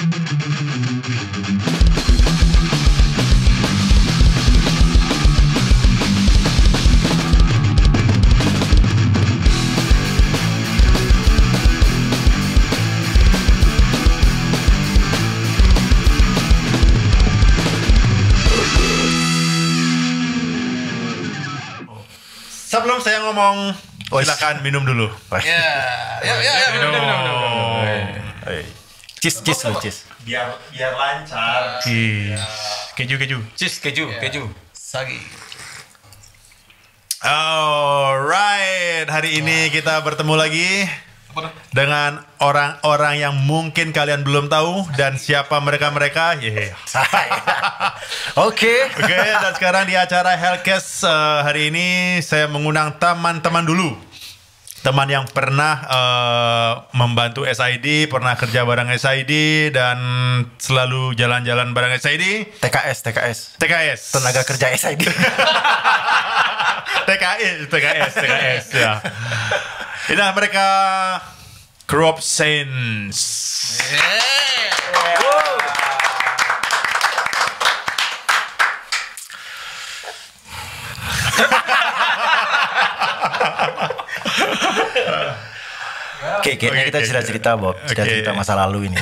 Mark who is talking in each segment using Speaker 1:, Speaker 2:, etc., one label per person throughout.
Speaker 1: Sebelum saya ngomong, silakan minum dulu.
Speaker 2: Ya, minum.
Speaker 3: Cheese.
Speaker 1: Biar lancar.
Speaker 4: Keju.
Speaker 3: Cheese, keju.
Speaker 2: Sagi.
Speaker 1: Alright, hari ini kita bertemu lagi dengan orang-orang yang mungkin kalian belum tahu dan siapa mereka.
Speaker 3: Oke,
Speaker 1: dan sekarang di acara Hellcast hari ini saya mengundang teman-teman dulu. Teman yang pernah membantu SID, pernah kerja bareng SID dan selalu jalan-jalan bareng SID.
Speaker 3: TKS. Tenaga kerja SID.
Speaker 1: TKS ya. Inilah mereka Crop Saints.
Speaker 3: Oke, kayaknya kita cerita Bob, cerita masa lalu ini.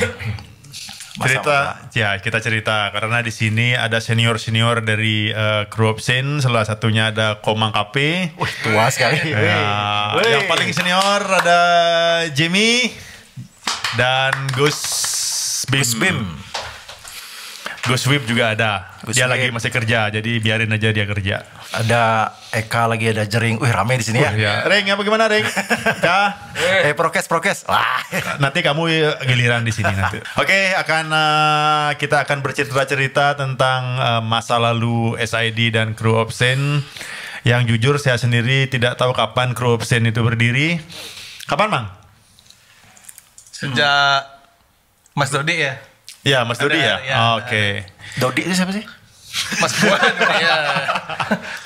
Speaker 1: Kita cerita karena di sini ada senior dari Crop Saints, salah satunya ada Komang KP.
Speaker 3: Tua sekali.
Speaker 1: Yang paling senior ada Jimmy dan Gus Bim. Gus Wip juga ada. Dia lagi masih kerja, jadi biarin aja dia kerja.
Speaker 3: Ada Eka lagi, ada Jering. Wih, rame di sini ya.
Speaker 1: Reng, apa gimana Reng? Eka?
Speaker 3: Prokes. Wah.
Speaker 1: Nanti kamu giliran di sini nanti. Oke, kita akan bercerita tentang masa lalu SID dan Crew of Saints. Yang jujur saya sendiri tidak tahu kapan Crew of Saints itu berdiri. Kapan, Mang?
Speaker 2: Sejak Mas Dodi ya?
Speaker 1: Ya, Mas Dodi ya? Oke.
Speaker 3: Dodi itu siapa sih?
Speaker 2: Mas Buan ya.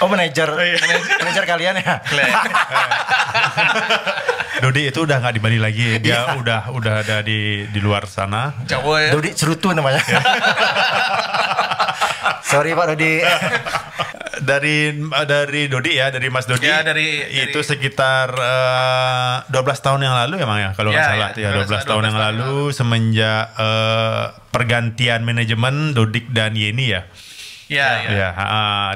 Speaker 3: Oh, manajer kalian ya?
Speaker 1: Dodi itu udah nggak di Bali lagi, dia udah ada di luar sana.
Speaker 2: Jawa ya.
Speaker 3: Dodi Cerutu namanya. Sorry Pak Dodi.
Speaker 1: Dari Dodi ya, dari Mas Dodi.
Speaker 2: Ya, dari
Speaker 1: itu sekitar 12 tahun yang lalu emang ya, kalau nggak salah ya, 12 tahun yang lalu semenjak pergantian manajemen Dodik dan Yeni ya.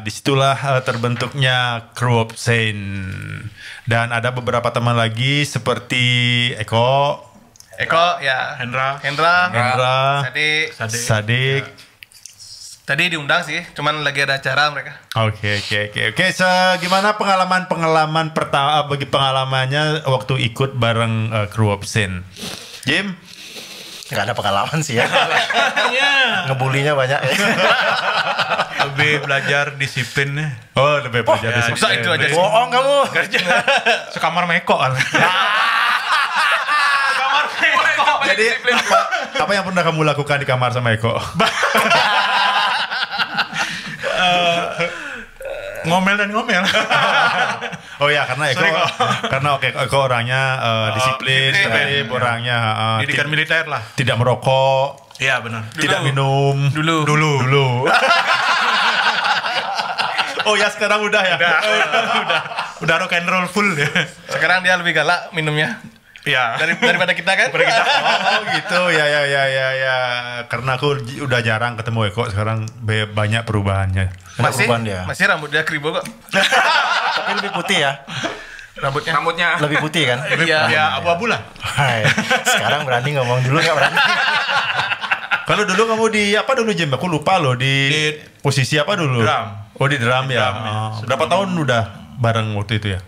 Speaker 1: Disitulah terbentuknya Crew of Saints. Dan ada beberapa teman lagi seperti Eko
Speaker 2: ya, Hendra,
Speaker 1: Sadik.
Speaker 2: Tadi diundang sih, cuman lagi ada acara mereka.
Speaker 1: Oke. Gimana pengalaman pertama pengalamannya waktu ikut bareng Crew of Saints? Jim?
Speaker 3: Gak ada pengalaman sih ya. Ngebulinya banyak ya.
Speaker 4: Lebih belajar disiplin.
Speaker 1: Lebih belajar disiplin.
Speaker 2: Masa itu aja.
Speaker 3: Bohong kamu.
Speaker 4: Sekamar meko kan.
Speaker 1: Jadi apa yang pernah kamu lakukan di kamar sama Eko?
Speaker 4: Ngomel.
Speaker 1: Oh ya, karena Eko orangnya disiplin, orangnya
Speaker 4: Didikan militer lah.
Speaker 1: tidak merokok,
Speaker 4: Iya benar.
Speaker 1: tidak minum. Dulu. Oh ya, sekarang udah ya.
Speaker 4: Udah rock and roll full ya.
Speaker 2: Sekarang dia lebih galak minumnya.
Speaker 4: Ya.
Speaker 2: Daripada kita kan?
Speaker 1: Oh gitu ya. Karena aku udah jarang ketemu Eko, sekarang banyak perubahannya.
Speaker 2: Masih rambut dia kribo kok.
Speaker 3: Tapi lebih putih ya.
Speaker 2: Rambutnya
Speaker 3: Lebih putih kan?
Speaker 4: Ya abu-abu lah.
Speaker 3: Sekarang berani ngomong dulu nggak berani?
Speaker 1: Kalau dulu kamu di apa dulu Jim? Aku lupa loh di posisi apa dulu?
Speaker 4: Drum.
Speaker 1: Oh di drum ya. Berapa tahun udah bareng waktu itu ya?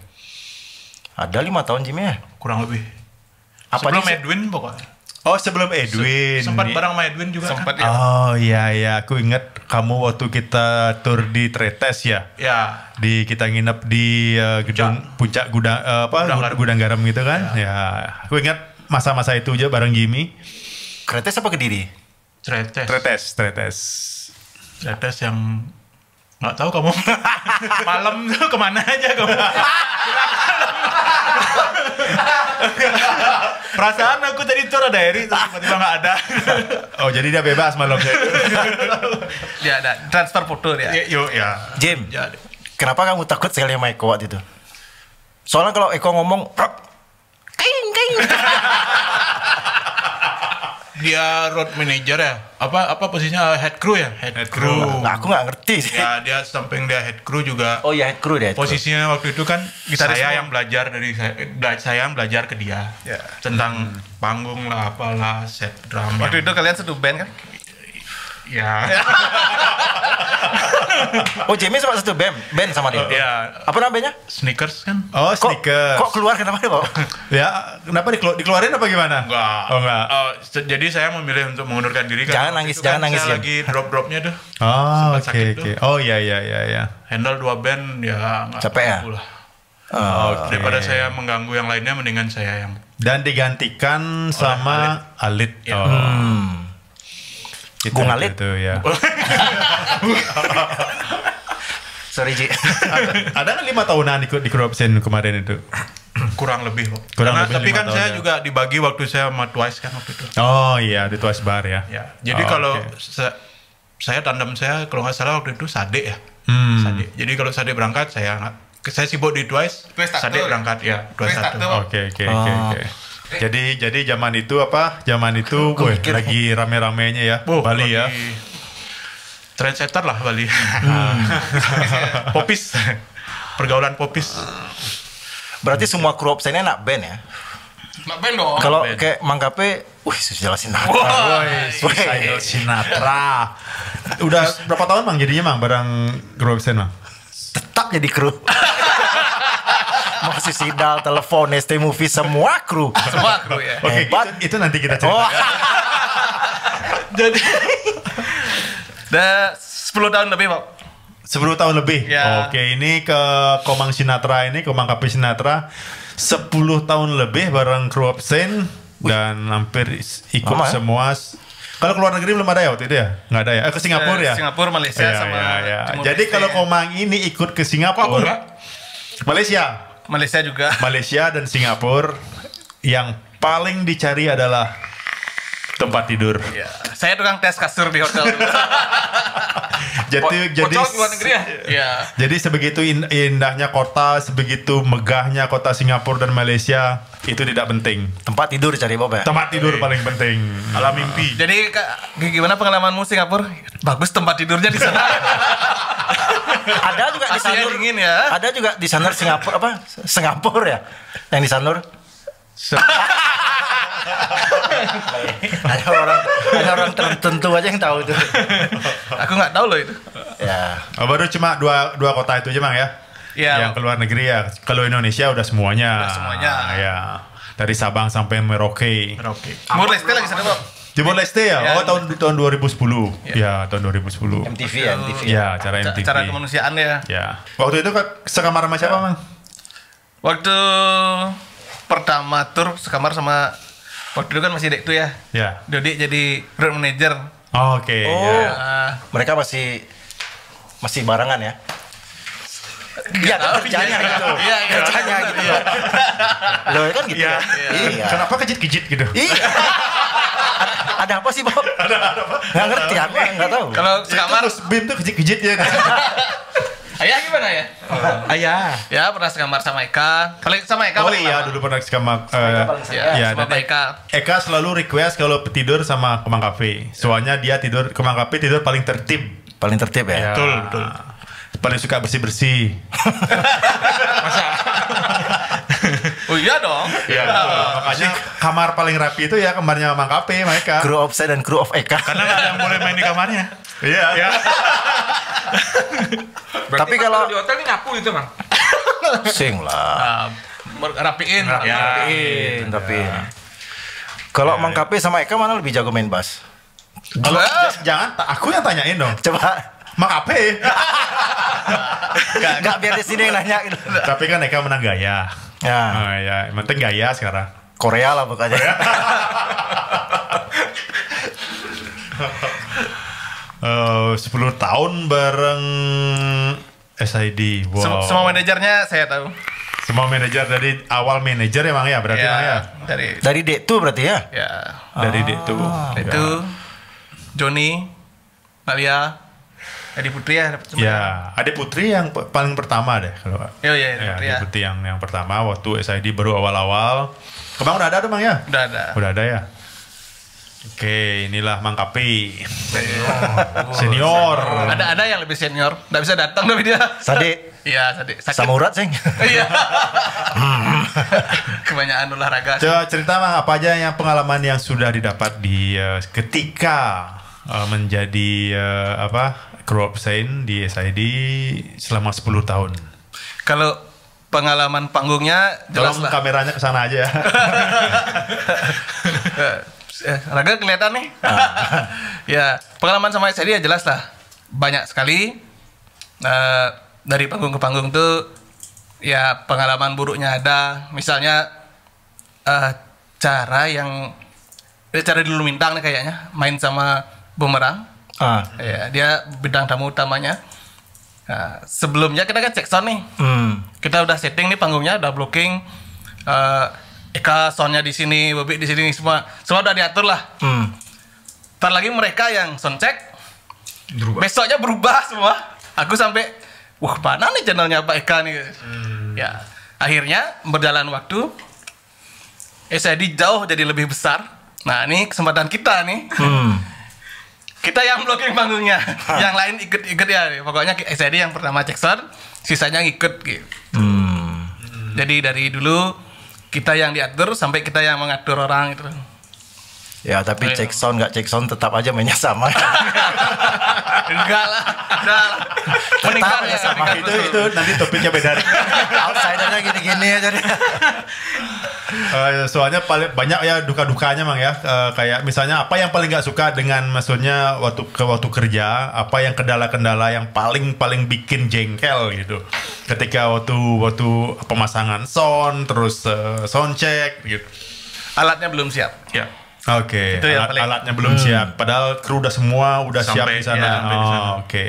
Speaker 3: Ada 5 tahun Jimmy ya?
Speaker 4: Kurang lebih.
Speaker 3: Apa
Speaker 4: sebelum Edwin pokoknya.
Speaker 1: Oh sebelum Edwin.
Speaker 4: Sempat bareng sama Edwin juga.
Speaker 2: sempat
Speaker 4: kan?
Speaker 2: ya.
Speaker 1: Oh iya, aku ingat kamu waktu kita tur di Tretes ya.
Speaker 4: Ya.
Speaker 1: Kita nginep di gedung puncak gudang garam gitu kan? Ya. Aku ingat masa-masa itu aja bareng Jimmy.
Speaker 3: Kretes apa Kediri?
Speaker 4: Tretes yang nggak tahu kamu malam tuh kemana aja kamu? Perasaan aku tadi tuh ada Eri, terus tiba-tiba nggak ada.
Speaker 1: Oh, jadi dia bebas malamnya.
Speaker 2: Dia ada transfer foto dia.
Speaker 4: Yuk ya.
Speaker 3: Jim,
Speaker 4: Ya,
Speaker 3: kenapa kamu takut sekali sama Eko waktu itu? Soalnya kalau Eko ngomong, kaing.
Speaker 4: dia road manager ya. Apa posisinya head crew ya? Head crew.
Speaker 3: Nah, aku nggak ngerti sih.
Speaker 4: Ya, dia samping dia head crew juga.
Speaker 3: Oh ya, head crew deh.
Speaker 4: Posisinya waktu itu kan
Speaker 2: Gitaris
Speaker 4: saya
Speaker 2: semua.
Speaker 4: yang belajar dari saya yang belajar ke dia tentang panggung lah, apalah, set drum.
Speaker 2: Waktu itu kalian satu band kan?
Speaker 4: Ya.
Speaker 3: Oh, Jamie sama satu band sama dia.
Speaker 4: Ya.
Speaker 3: Apa namanya?
Speaker 4: Sneakers kan?
Speaker 1: Oh, sneakers.
Speaker 3: Kok keluar kenapa dia, Pak?
Speaker 1: Ya, kenapa dikeluarin apa gimana?
Speaker 4: Enggak.
Speaker 1: Oh, enggak.
Speaker 4: Jadi saya memilih untuk mengundurkan diri
Speaker 3: Jangan
Speaker 4: waktu
Speaker 3: nangis,
Speaker 4: itu
Speaker 3: jangan nangis,
Speaker 4: Saya
Speaker 3: Jim.
Speaker 4: lagi drop-dropnya tuh.
Speaker 1: Oh,
Speaker 4: Sempat sakit
Speaker 1: oke.
Speaker 4: tuh.
Speaker 1: Oh, iya.
Speaker 4: Handle 2 band ya nggak
Speaker 3: Capek ya?
Speaker 4: mampu lah.
Speaker 1: Oke.
Speaker 4: Daripada saya mengganggu yang lainnya, mendingan saya yang
Speaker 1: Dan digantikan sama Alit.
Speaker 4: Ya.
Speaker 1: Oh.
Speaker 3: Bung Alit?
Speaker 1: Itu ya.
Speaker 3: Sorry, Ji.
Speaker 1: Ada kan 5 tahunan ikut di Crop Scene kemarin itu?
Speaker 4: kurang lebih kok.
Speaker 1: Kurang lebih
Speaker 4: Tapi
Speaker 1: 5
Speaker 4: kan
Speaker 1: tahun
Speaker 4: saya
Speaker 1: ya.
Speaker 4: juga dibagi waktu saya sama Twice kan waktu itu.
Speaker 1: Oh iya, di Twice Bar ya.
Speaker 4: Ya. Jadi
Speaker 1: Oh,
Speaker 4: kalau
Speaker 1: oke.
Speaker 4: saya tandem saya kalau nggak salah waktu itu Sade ya.
Speaker 1: Hmm.
Speaker 4: Sade. Jadi kalau Sade berangkat saya sibuk di Twice.
Speaker 2: Twice satu
Speaker 4: Sade
Speaker 2: ya?
Speaker 4: berangkat ya. Twice
Speaker 2: Twice
Speaker 4: satu.
Speaker 2: satu.
Speaker 1: Oke.
Speaker 3: Oh.
Speaker 1: Jadi zaman itu weh, lagi rame-ramenya ya Bali ya.
Speaker 4: Trendsetter lah Bali. Popis. Pergaulan popis.
Speaker 3: Berarti semua kru absennya anak band ya?
Speaker 2: Mak band dong.
Speaker 3: Kalau
Speaker 4: band.
Speaker 3: kayak Mangkape, susah jelasin.
Speaker 1: Woi, Sayo Sinatra. Udah berapa tahun Bang jadinya Bang bareng Crop Scene Bang?
Speaker 3: Tetap jadi kru. Masih Sidal, telepon, ST Movie, semua kru.
Speaker 2: Semua kru ya.
Speaker 1: Oke,
Speaker 3: Hebat.
Speaker 1: itu nanti kita cerita.
Speaker 3: Oh,
Speaker 2: Jadi udah 10 tahun lebih, Pak.
Speaker 1: 10 tahun lebih.
Speaker 2: Ya.
Speaker 1: Oke, ini ke Komang Sinatra ini, Komang Kapi Sinatra 10 tahun lebih bareng Crop Scene dan hampir ikut
Speaker 3: Lama ya?
Speaker 1: semua. Kalau keluar negeri belum ada ya waktu itu ya? Nggak ada ya? Ke Singapura ya?
Speaker 2: Singapura, Malaysia
Speaker 1: Iya,
Speaker 2: sama
Speaker 1: iya.
Speaker 2: Timur
Speaker 1: Jadi
Speaker 2: Leste
Speaker 1: kalau
Speaker 2: ya.
Speaker 1: Komang ini ikut ke Singapura, Malaysia,
Speaker 2: Malaysia juga.
Speaker 1: Malaysia dan Singapura, yang paling dicari adalah tempat tidur.
Speaker 2: Ya, saya tukang tes kasur di hotel dulu.
Speaker 1: Jadi
Speaker 2: Pocong luar negeri ya? Iya.
Speaker 1: Jadi sebegitu indahnya kota, sebegitu megahnya kota Singapura dan Malaysia, itu tidak penting.
Speaker 3: tempat tidur cari Bob ya?
Speaker 1: Tempat tidur paling penting.
Speaker 4: Alam mimpi.
Speaker 2: Jadi gimana pengalamanmu Singapura? Bagus tempat tidurnya di sana.
Speaker 3: Ada juga di
Speaker 2: AC-nya
Speaker 3: Sanur.
Speaker 2: dingin ya.
Speaker 3: Ada juga di Sanur Singapura apa? Singapura ya? Yang di Sanur. ada orang tertentu aja yang tahu tuh.
Speaker 2: Aku nggak tahu loh itu.
Speaker 3: Ya.
Speaker 1: Oh, baru cuma dua kota itu aja Bang ya?
Speaker 2: Iya.
Speaker 1: Yang keluar negeri ya. Kalau Indonesia udah semuanya.
Speaker 2: Udah semuanya.
Speaker 1: Ya. Dari Sabang sampai Merauke.
Speaker 4: Oke.
Speaker 2: Timur Leste lagi sana, Pak.
Speaker 1: Timor Leste ya?
Speaker 2: Ya.
Speaker 1: Oh, tahun 2010. Ya, tahun 2010.
Speaker 3: MTV ya, MTV.
Speaker 1: Ya, acara MTV.
Speaker 2: Cara kemanusiaan ya.
Speaker 1: Ya. Waktu itu sekamar sama siapa, Bang?
Speaker 2: Waktu pertama tur sekamar sama waktu itu kan masih dek tuh ya.
Speaker 1: Ya.
Speaker 2: Dodi jadi road manager.
Speaker 1: Oke,
Speaker 3: Oh.
Speaker 1: ya.
Speaker 3: Mereka masih barengan ya? Iya, kan kerjanya gitu.
Speaker 2: Iya, iya.
Speaker 3: Kerjanya gitu. Loh, kan gitu ya? Iya.
Speaker 1: Kenapa kejit-kejit gitu?
Speaker 3: Iya. Ada apa sih, Bob? Ada apa? Nggak ngerti, aku nggak tahu.
Speaker 2: Kalau
Speaker 1: Itu
Speaker 2: sekamar,
Speaker 1: terus Bim tuh kejit-kejit ya.
Speaker 2: ayah gimana ya?
Speaker 4: Ayah.
Speaker 2: Ya pernah sekamar sama Eka. Paling sama Eka.
Speaker 1: Oh
Speaker 2: paling
Speaker 1: iya,
Speaker 2: lama.
Speaker 1: dulu pernah sekamar.
Speaker 2: Ya,
Speaker 1: dan
Speaker 2: sama Pak Eka.
Speaker 1: Eka selalu request kalau tidur sama Kemang Cafe. Soalnya dia Kemang Cafe tidur paling tertib.
Speaker 3: Paling tertib ya?
Speaker 4: Betul, betul.
Speaker 1: Paling suka bersih-bersih.
Speaker 2: Oh iya dong.
Speaker 1: Iya. Makanya kamar paling rapi itu ya kamarnya Kemang Cafe mereka.
Speaker 3: Crew of Saya dan Crew of Eka.
Speaker 4: Karena nggak ada yang boleh main di kamarnya.
Speaker 1: Iya.
Speaker 3: Tapi kalau
Speaker 5: di hotel ini nyapu gitu bang.
Speaker 3: sing lah.
Speaker 2: Rapiin.
Speaker 4: Ya.
Speaker 3: Tapi kalau Mang Kape sama Eka mana lebih jago main bass?
Speaker 1: Kalau jangan aku yang tanyain dong.
Speaker 3: Coba.
Speaker 1: Kemang Cafe.
Speaker 3: Nggak biar di sini yang nanya gitu.
Speaker 1: Tapi kan Eka menang gaya.
Speaker 3: Ya,
Speaker 1: Oh ya, yang penting gaya sekarang.
Speaker 3: Korea lah pokoknya.
Speaker 1: 10 tahun bareng SID. Wow.
Speaker 2: Semua manajernya saya tahu.
Speaker 1: Semua manajer dari awal manajer emang ya berarti
Speaker 2: Ya,
Speaker 1: Bang ya.
Speaker 3: Dari Dek tuh berarti ya?
Speaker 2: Ya,
Speaker 1: Dari itu.
Speaker 2: itu Joni, Malia, Edi Putri ya.
Speaker 1: Ya, Ade Putri yang paling pertama deh kalau.
Speaker 2: Oh iya, Edi
Speaker 1: Ya,
Speaker 2: Putri
Speaker 1: Ade
Speaker 2: ya.
Speaker 1: Putri yang pertama waktu SID baru awal-awal. Kebang udah ada tuh Bang ya?
Speaker 2: Udah ada.
Speaker 1: Udah ada ya. Oke, inilah Mang Kapi. Senior.
Speaker 2: Ada yang lebih senior, nggak bisa datang tapi dia.
Speaker 3: Sade,
Speaker 2: Iya, tadi sakit.
Speaker 3: Samurat seng.
Speaker 2: Iya. Kebanyakan olahraga.
Speaker 1: Coba cerita Bang apa aja yang pengalaman yang sudah didapat di ketika menjadi kru absen di SID selama 10 tahun.
Speaker 2: Kalau pengalaman panggungnya jelas
Speaker 1: Tolong
Speaker 2: lah.
Speaker 1: kameranya ke sana aja ya.
Speaker 2: Raga kelihatan nih. Ya, pengalaman sama SID ya jelas lah. Banyak sekali. Dari panggung ke panggung tuh ya pengalaman buruknya ada. Misalnya cara di Lumintang nih kayaknya main sama Bumerang. Ya, dia bidang tamu utamanya. Nah, sebelumnya kita kan cek sound nih. Kita udah setting nih panggungnya, udah blocking. Eka soundnya di sini, Bobby di sini, semua udah diatur lah. Ntar lagi mereka yang sound check, besoknya berubah semua. Aku sampai, wah mana nih channelnya Pak Eka nih. Ya, akhirnya berjalan waktu, SID jauh jadi lebih besar. Nah ini kesempatan kita nih. Kita yang blocking panggungnya, yang lain ikut ya. Pokoknya SID yang pertama cek sound, sisanya ngikut gitu. Jadi dari dulu kita yang diatur sampai kita yang mengatur orang itu.
Speaker 3: Ya tapi cek sound nggak cek sound tetap aja mainnya sama.
Speaker 2: Enggak lah, udah lah. Meningkat ya sama.
Speaker 1: itu nanti topiknya beda.
Speaker 3: Outsidernya gini-gini aja deh.
Speaker 1: Soalnya paling banyak ya duka-dukanya Mang ya. Kayak misalnya apa yang paling nggak suka dengan maksudnya waktu kerja, apa yang kendala-kendala yang paling bikin jengkel gitu. Ketika waktu pemasangan sound terus sound check gitu.
Speaker 2: Alatnya belum siap.
Speaker 4: Ya.
Speaker 1: Oke,
Speaker 2: Itu yang paling-
Speaker 1: alatnya belum siap. Padahal kru udah semua udah siap
Speaker 4: Sampai,
Speaker 1: di sana.
Speaker 4: ya, sampai di sana.
Speaker 1: Oke.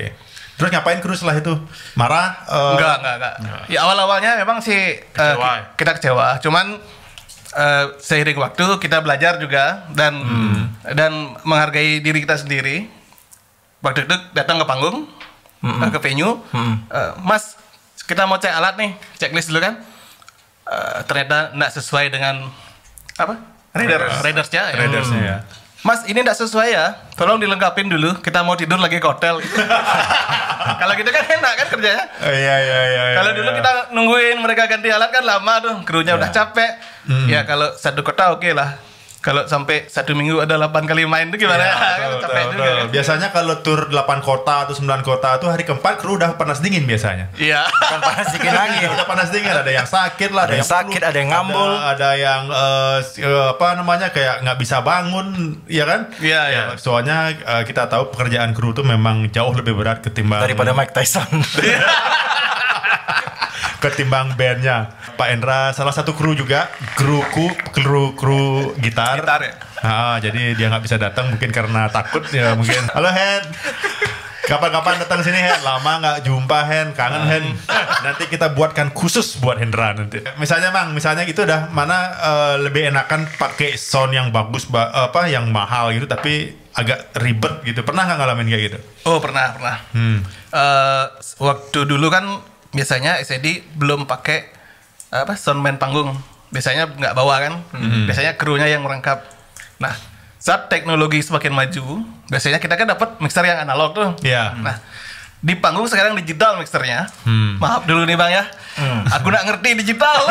Speaker 1: Terus ngapain kru setelah itu? Marah?
Speaker 2: Enggak. Ya awal-awalnya memang sih
Speaker 4: Kecewa.
Speaker 2: kita kecewa. Cuman seiring waktu kita belajar juga dan menghargai diri kita sendiri. Waktu itu datang ke panggung, ke venue, Mas kita mau cek alat nih, checklist dulu kan. Ternyata nggak sesuai dengan apa? Raidersnya.
Speaker 1: Raidersnya ya.
Speaker 2: Mas ini nggak sesuai ya, tolong dilengkapin dulu. Kita mau tidur lagi ke hotel. Kalau gitu kan enak kan kerjanya.
Speaker 1: Iya.
Speaker 2: Kalau dulu kita nungguin mereka ganti alat kan lama tuh, krunya udah capek. Ya kalau satu kota oke lah. Kalau sampai 1 minggu ada 8 kali main tuh gimana? Kan capek juga.
Speaker 1: Betul. Biasanya kalau tur 8 kota atau 9 kota tuh hari keempat kru udah panas dingin biasanya.
Speaker 2: Iya.
Speaker 3: Kan panas dikit lagi.
Speaker 1: Udah panas dingin, ada yang sakit lah,
Speaker 3: Ada yang sakit,
Speaker 1: flu,
Speaker 3: ada yang ngambul.
Speaker 1: ada yang kayak nggak bisa bangun, ya kan?
Speaker 2: Iya.
Speaker 1: Ya, soalnya kita tahu pekerjaan kru tuh memang jauh lebih berat ketimbang
Speaker 3: Daripada Mike Tyson.
Speaker 1: ketimbang bandnya. Pak Endra salah satu kru juga, kru gitar.
Speaker 2: Gitar ya?
Speaker 1: Jadi dia nggak bisa datang mungkin karena takut ya mungkin. Halo Hen, kapan-kapan datang sini Hen? Lama nggak jumpa Hen, kangen Hen. Nanti kita buatkan khusus buat Hendra nanti. Misalnya gitu dah mana lebih enakan pakai sound yang bagus, yang mahal gitu tapi agak ribet gitu. Pernah nggak ngalamin kayak gitu?
Speaker 2: Oh pernah. Waktu dulu kan biasanya SID belum pakai soundman panggung. Biasanya nggak bawa kan. Biasanya krunya yang merangkap. Nah saat teknologi semakin maju, biasanya kita kan dapat mixer yang analog tuh.
Speaker 1: Iya.
Speaker 2: Nah di panggung sekarang digital mixernya. Maaf dulu nih bang ya. Aku nggak ngerti digital.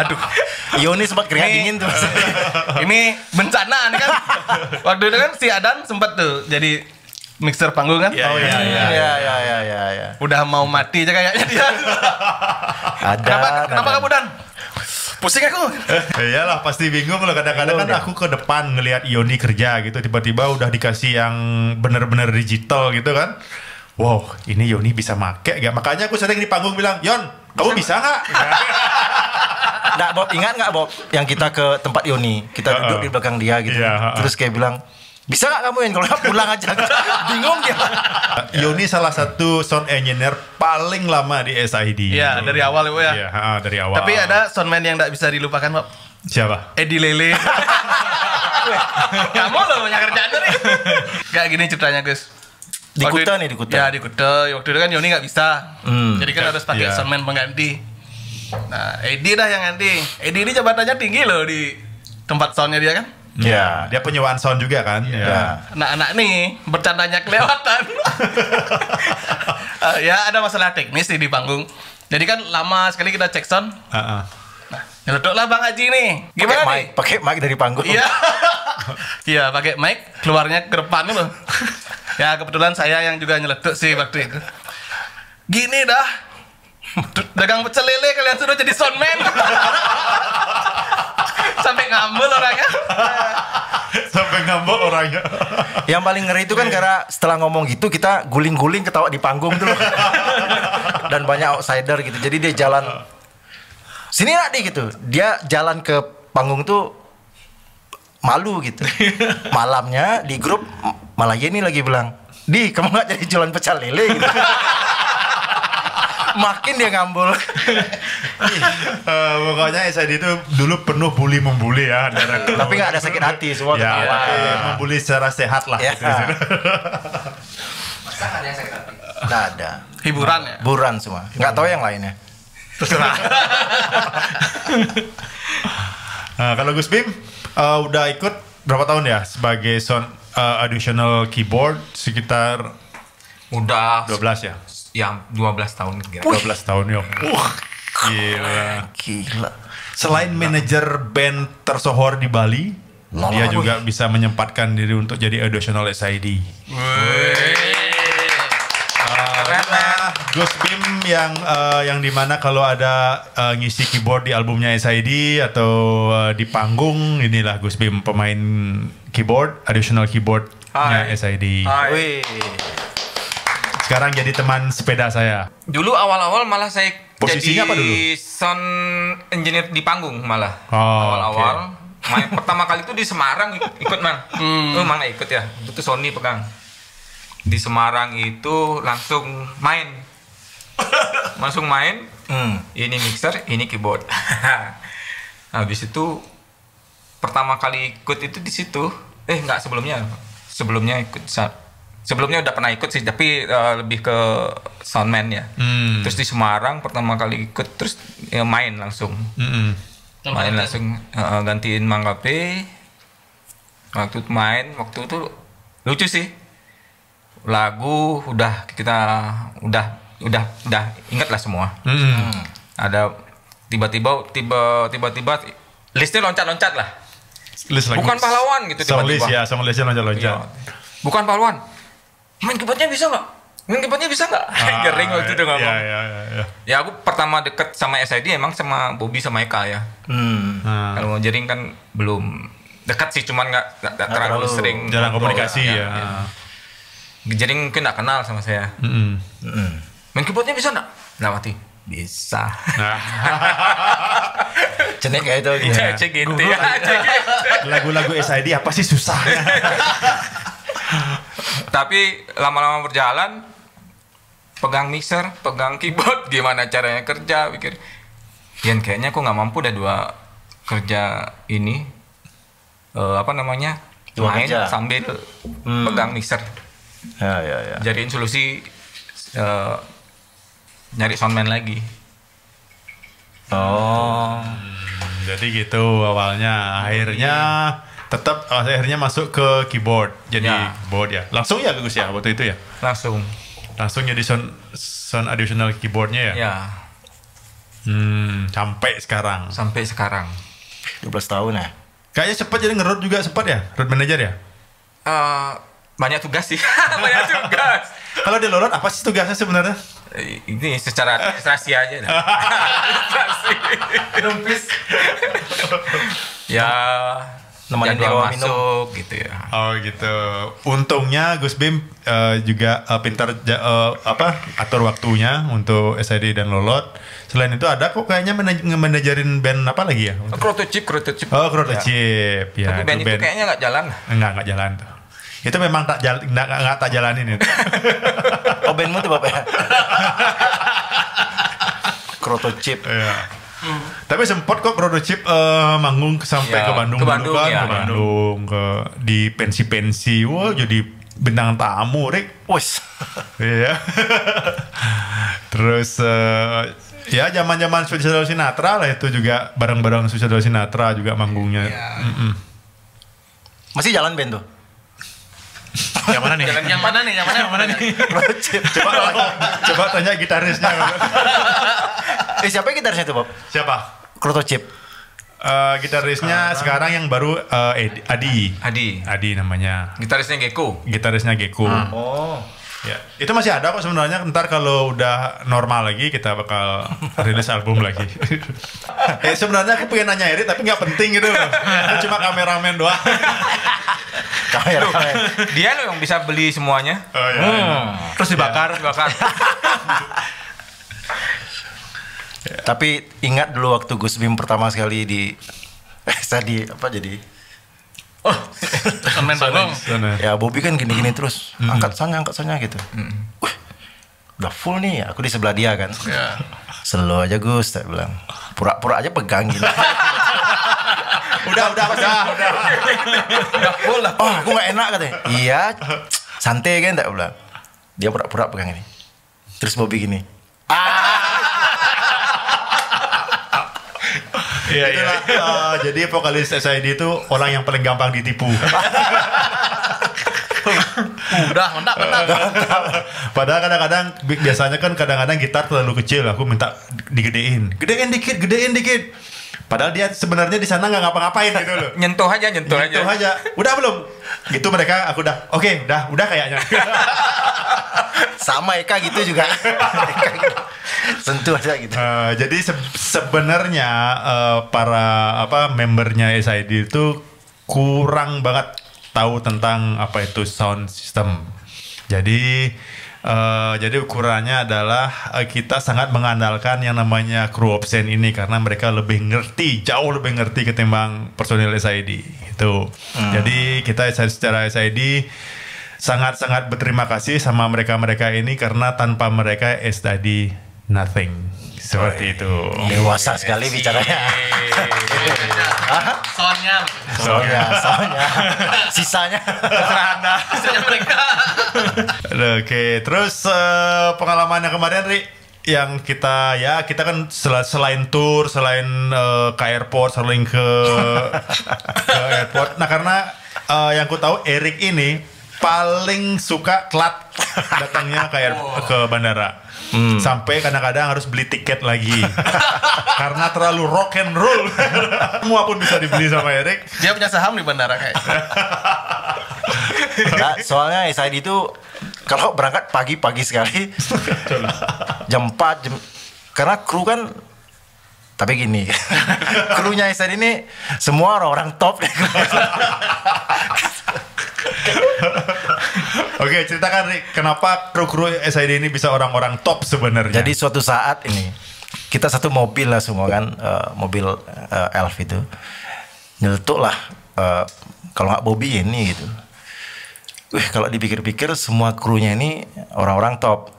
Speaker 2: Aduh.
Speaker 3: Yoni sempat keringat dingin tuh.
Speaker 2: Ini bencana nih kan. Waktu itu kan si Adan sempat tuh jadi mixer panggung kan.
Speaker 1: Iya.
Speaker 3: Ya.
Speaker 2: Udah mau mati aja kayaknya dia. Kenapa kamu Dan? Pusing aku.
Speaker 1: Iyalah pasti bingung loh kadang-kadang kan aku ke depan ngelihat Yoni kerja gitu tiba-tiba udah dikasih yang bener-bener digital gitu kan. Wow, ini Yoni bisa make gak? Makanya aku sering di panggung bilang, Yon, kamu bisa nggak?
Speaker 3: Nggak Bob, ingat nggak Bob? Yang kita ke tempat Yoni, kita duduk di belakang dia gitu.
Speaker 1: Iya,
Speaker 3: Terus kayak bilang, Bisa nggak kamu yang kalau nggak pulang aja? Bingung dia.
Speaker 1: Yoni salah satu sound engineer paling lama di SID.
Speaker 2: Iya, dari awal Ibu ya.
Speaker 1: Iya, dari awal.
Speaker 2: Tapi ada soundman yang tidak bisa dilupakan, Pak.
Speaker 1: Siapa?
Speaker 2: Edi Lele. Kamu loh banyak kerjaan nih. Gak gini ceritanya, Gus.
Speaker 3: Di Kuta nih, di Kuta.
Speaker 2: Ya, di Kuta. Waktu itu kan Yoni nggak bisa. Jadi kan harus pakai
Speaker 1: Iya.
Speaker 2: soundman pengganti. Nah, Edi dah yang ganti. Edi ini jabatannya tinggi loh di tempat soundnya dia kan.
Speaker 1: Ya, dia penyewaan sound juga kan?
Speaker 3: Ya.
Speaker 2: Anak-anak nih bercandanya kelewatan. Ya ada masalah teknis nih di panggung. Jadi kan lama sekali kita cek sound.
Speaker 1: Heeh.
Speaker 2: Nah, nyeletuklah Bang Haji nih. Gimana nih?
Speaker 3: Pakai mic dari panggung.
Speaker 2: Iya. Iya, pakai mic keluarnya ke depan loh. Ya kebetulan saya yang juga nyeletuk sih waktu itu. Gini dah. Dagang pecel lele kalian suruh jadi soundman. Sampai ngambul orangnya.
Speaker 1: Sampai ngambek orangnya.
Speaker 3: Yang paling ngeri itu kan karena setelah ngomong gitu kita guling-guling ketawa di panggung tuh loh. Dan banyak outsider gitu. Jadi dia jalan sini nak deh gitu. Dia jalan ke panggung tuh malu gitu. Malamnya di grup malah Yeni lagi bilang, "Di, kamu nggak jadi jualan pecel lele gitu." Makin dia ngambul.
Speaker 1: Pokoknya SID itu dulu penuh bully membuli ya.
Speaker 3: Tapi nggak ada sakit hati semua.
Speaker 1: Ya,
Speaker 3: ketawa.
Speaker 1: tapi membuli secara sehat lah.
Speaker 3: Ya.
Speaker 1: Gitu, gitu.
Speaker 3: Nggak ada.
Speaker 2: Hiburan ya.
Speaker 3: Buran semua. Nggak tahu yang lainnya.
Speaker 1: Kalau Gus Bim udah ikut berapa tahun ya sebagai sound additional keyboard sekitar
Speaker 5: Udah
Speaker 1: 12 ya?
Speaker 5: yang 12 tahun kira.
Speaker 1: 12 tahun ya. Gila.
Speaker 3: Gila.
Speaker 1: Selain manajer band tersohor di Bali, dia juga bisa menyempatkan diri untuk jadi additional SID. Gus Bim yang dimana kalau ada ngisi keyboard di albumnya SID atau di panggung, inilah Gus Bim pemain keyboard, additional keyboardnya SID.
Speaker 3: Wih.
Speaker 1: Sekarang jadi teman sepeda saya.
Speaker 5: Dulu awal-awal malah saya
Speaker 1: Posisinya apa dulu?
Speaker 5: jadi sound engineer di panggung malah.
Speaker 1: Oh,
Speaker 5: Awal-awal. Pertama kali itu di Semarang ikut man. Mang ikut ya. Itu Sony pegang. Di Semarang itu langsung main. Langsung main. Ini mixer, ini keyboard. Habis itu pertama kali ikut itu di situ. Enggak sebelumnya. Sebelumnya udah pernah ikut sih, tapi lebih ke soundman ya. Terus di Semarang pertama kali ikut, terus ya main langsung. Main langsung gantiin Mang Kape. Waktu itu lucu sih. Lagu udah ingat lah semua. Ada tiba-tiba listnya loncat-loncat lah.
Speaker 1: List lagu.
Speaker 5: Bukan pahlawan gitu
Speaker 1: Sama
Speaker 5: tiba-tiba.
Speaker 1: list ya, sama listnya loncat-loncat.
Speaker 5: Iya. Bukan pahlawan. Main keyboardnya bisa nggak? Gering waktu itu ngomong.
Speaker 1: Iya.
Speaker 5: Ya aku pertama deket sama SID emang sama Bobby sama Eka ya. Kalau mau jering kan belum dekat sih, cuman nggak terlalu sering.
Speaker 1: Jarang
Speaker 5: ngobrol
Speaker 1: komunikasi ya.
Speaker 5: Jering mungkin nggak kenal sama saya. Main keyboardnya bisa nggak? Lawati. Bisa.
Speaker 3: Cenek kayak itu.
Speaker 5: Cek gitu ya.
Speaker 1: Lagu-lagu SID apa sih susah?
Speaker 5: Tapi lama-lama berjalan, pegang mixer, pegang keyboard, gimana caranya kerja, pikir, Yan kayaknya aku nggak mampu dah dua kerja ini,
Speaker 3: Dua
Speaker 5: main
Speaker 3: kerja.
Speaker 5: sambil pegang mixer,
Speaker 3: Ya.
Speaker 5: jadiin solusi nyari soundman lagi.
Speaker 3: Oh.
Speaker 1: Jadi gitu awalnya, akhirnya masuk ke keyboard, jadi
Speaker 5: Ya.
Speaker 1: keyboard ya. Langsung ya Gus ya waktu itu ya.
Speaker 5: Langsung.
Speaker 1: Langsung jadi sound additional keyboardnya ya.
Speaker 5: Ya,
Speaker 1: Sampai sekarang.
Speaker 5: sampai sekarang.
Speaker 3: 12 tahun ya.
Speaker 1: Kayaknya sempat jadi nge-road juga sempat ya, road manager ya.
Speaker 5: Banyak tugas sih, banyak tugas.
Speaker 1: Kalau di Lolot apa sih tugasnya sebenarnya?
Speaker 5: Ini secara administrasi aja dah. Ya,
Speaker 3: Nemenin
Speaker 5: jadwal
Speaker 3: bawa
Speaker 5: masuk gitu ya.
Speaker 1: Oh gitu. Untungnya Gus Bim juga pintar atur waktunya untuk SID dan Lolot. Selain itu ada kok kayaknya manajerin band apa lagi ya?
Speaker 5: Prototype.
Speaker 1: Oh, Chip ya.
Speaker 5: Tapi band itu kayaknya nggak jalan.
Speaker 1: Enggak jalan tuh. Itu memang nggak tak jalanin itu.
Speaker 3: Oh bandmu tuh Bapak ya? Krotochip.
Speaker 1: Iya. Tapi sempat kok Krotochip manggung sampai
Speaker 5: Ya,
Speaker 1: ke Bandung
Speaker 5: ke Bandung,
Speaker 1: dulu kan,
Speaker 5: ya.
Speaker 1: ke Bandung, di pensi-pensi. Wah, jadi bintang tamu, Rik.
Speaker 3: Wes.
Speaker 1: Iya. Terus ya zaman-zaman Suicide Sinatra lah itu juga bareng-bareng Suicide Sinatra juga manggungnya.
Speaker 3: Masih jalan band tuh?
Speaker 1: Yang mana nih?
Speaker 2: Yang mana nih?
Speaker 3: Krotochip.
Speaker 1: Coba tanya gitarisnya.
Speaker 3: Siapa gitarisnya tuh Bob?
Speaker 1: Siapa?
Speaker 3: Krotochip.
Speaker 1: Gitarisnya sekarang yang baru Adi namanya.
Speaker 5: Gitarisnya Gecko.
Speaker 1: Gitarisnya Gecko.
Speaker 3: Oh.
Speaker 1: Ya, itu masih ada kok sebenarnya. Ntar kalau udah normal lagi kita bakal rilis album lagi. Sebenarnya aku pengen nanya Eri tapi nggak penting gitu. Aku cuma kameramen doang.
Speaker 3: Kameramen.
Speaker 5: Dia loh yang bisa beli semuanya.
Speaker 1: Oh, iya.
Speaker 5: Terus dibakar.
Speaker 3: Tapi ingat dulu waktu Gus Bim pertama sekali tadi apa jadi?
Speaker 2: Main Bandung.
Speaker 3: Ya Bobby kan gini-gini terus. Angkat sana gitu. Wih, udah full nih. Aku di sebelah dia kan.
Speaker 2: Ya.
Speaker 3: Slow aja Gus, saya bilang. Pura-pura aja pegang gitu.
Speaker 1: Udah.
Speaker 5: Udah full lah.
Speaker 3: Oh, aku gak enak katanya. Iya, santai kan tak bilang. Dia pura-pura pegang ini. Terus Bobby gini.
Speaker 1: Iya. Jadi vokalis SID itu orang yang paling gampang ditipu.
Speaker 2: Udah, mantap.
Speaker 1: Padahal biasanya kan kadang-kadang gitar terlalu kecil, aku minta digedein. Gedein dikit. Padahal dia sebenarnya di sana nggak ngapa-ngapain gitu loh.
Speaker 5: Nyentuh aja.
Speaker 1: Udah belum? Gitu mereka, aku udah. Oke, udah kayaknya.
Speaker 3: Sama Eka gitu juga. Eka gitu. Sentuh aja gitu.
Speaker 1: Jadi sebenarnya para membernya SID itu kurang banget tahu tentang apa itu sound system. Jadi ukurannya adalah kita sangat mengandalkan yang namanya Crew Opsen ini karena mereka jauh lebih ngerti ketimbang personil SID gitu. Jadi kita secara SID sangat-sangat berterima kasih sama mereka ini karena tanpa mereka SID nothing. Seperti itu.
Speaker 3: Dewasa sekali bicaranya. Soalnya. Sisanya.
Speaker 2: Sisanya mereka.
Speaker 1: Oke, terus pengalaman yang kemarin Ri, yang kita kan selain tour, selain ke airport, selain ke airport. Nah karena yang ku tahu Erik ini paling suka telat datangnya ke bandara. Sampai kadang-kadang harus beli tiket lagi karena terlalu rock and roll. Semua pun bisa dibeli sama Erik.
Speaker 2: Dia punya saham di bandara kayak.
Speaker 3: Nah, soalnya SID itu kalau berangkat pagi-pagi sekali jam 4 karena kru kan tapi gini krunya SID ini semua orang-orang top.
Speaker 1: Oke, ceritakan Rick, kenapa kru-kru SID ini bisa orang-orang top sebenarnya?
Speaker 3: Jadi suatu saat ini kita satu mobil lah semua kan, mobil Elf itu nyeletuk lah, kalau nggak Bobby ini gitu. Wih, kalau dipikir-pikir semua krunya ini orang-orang top.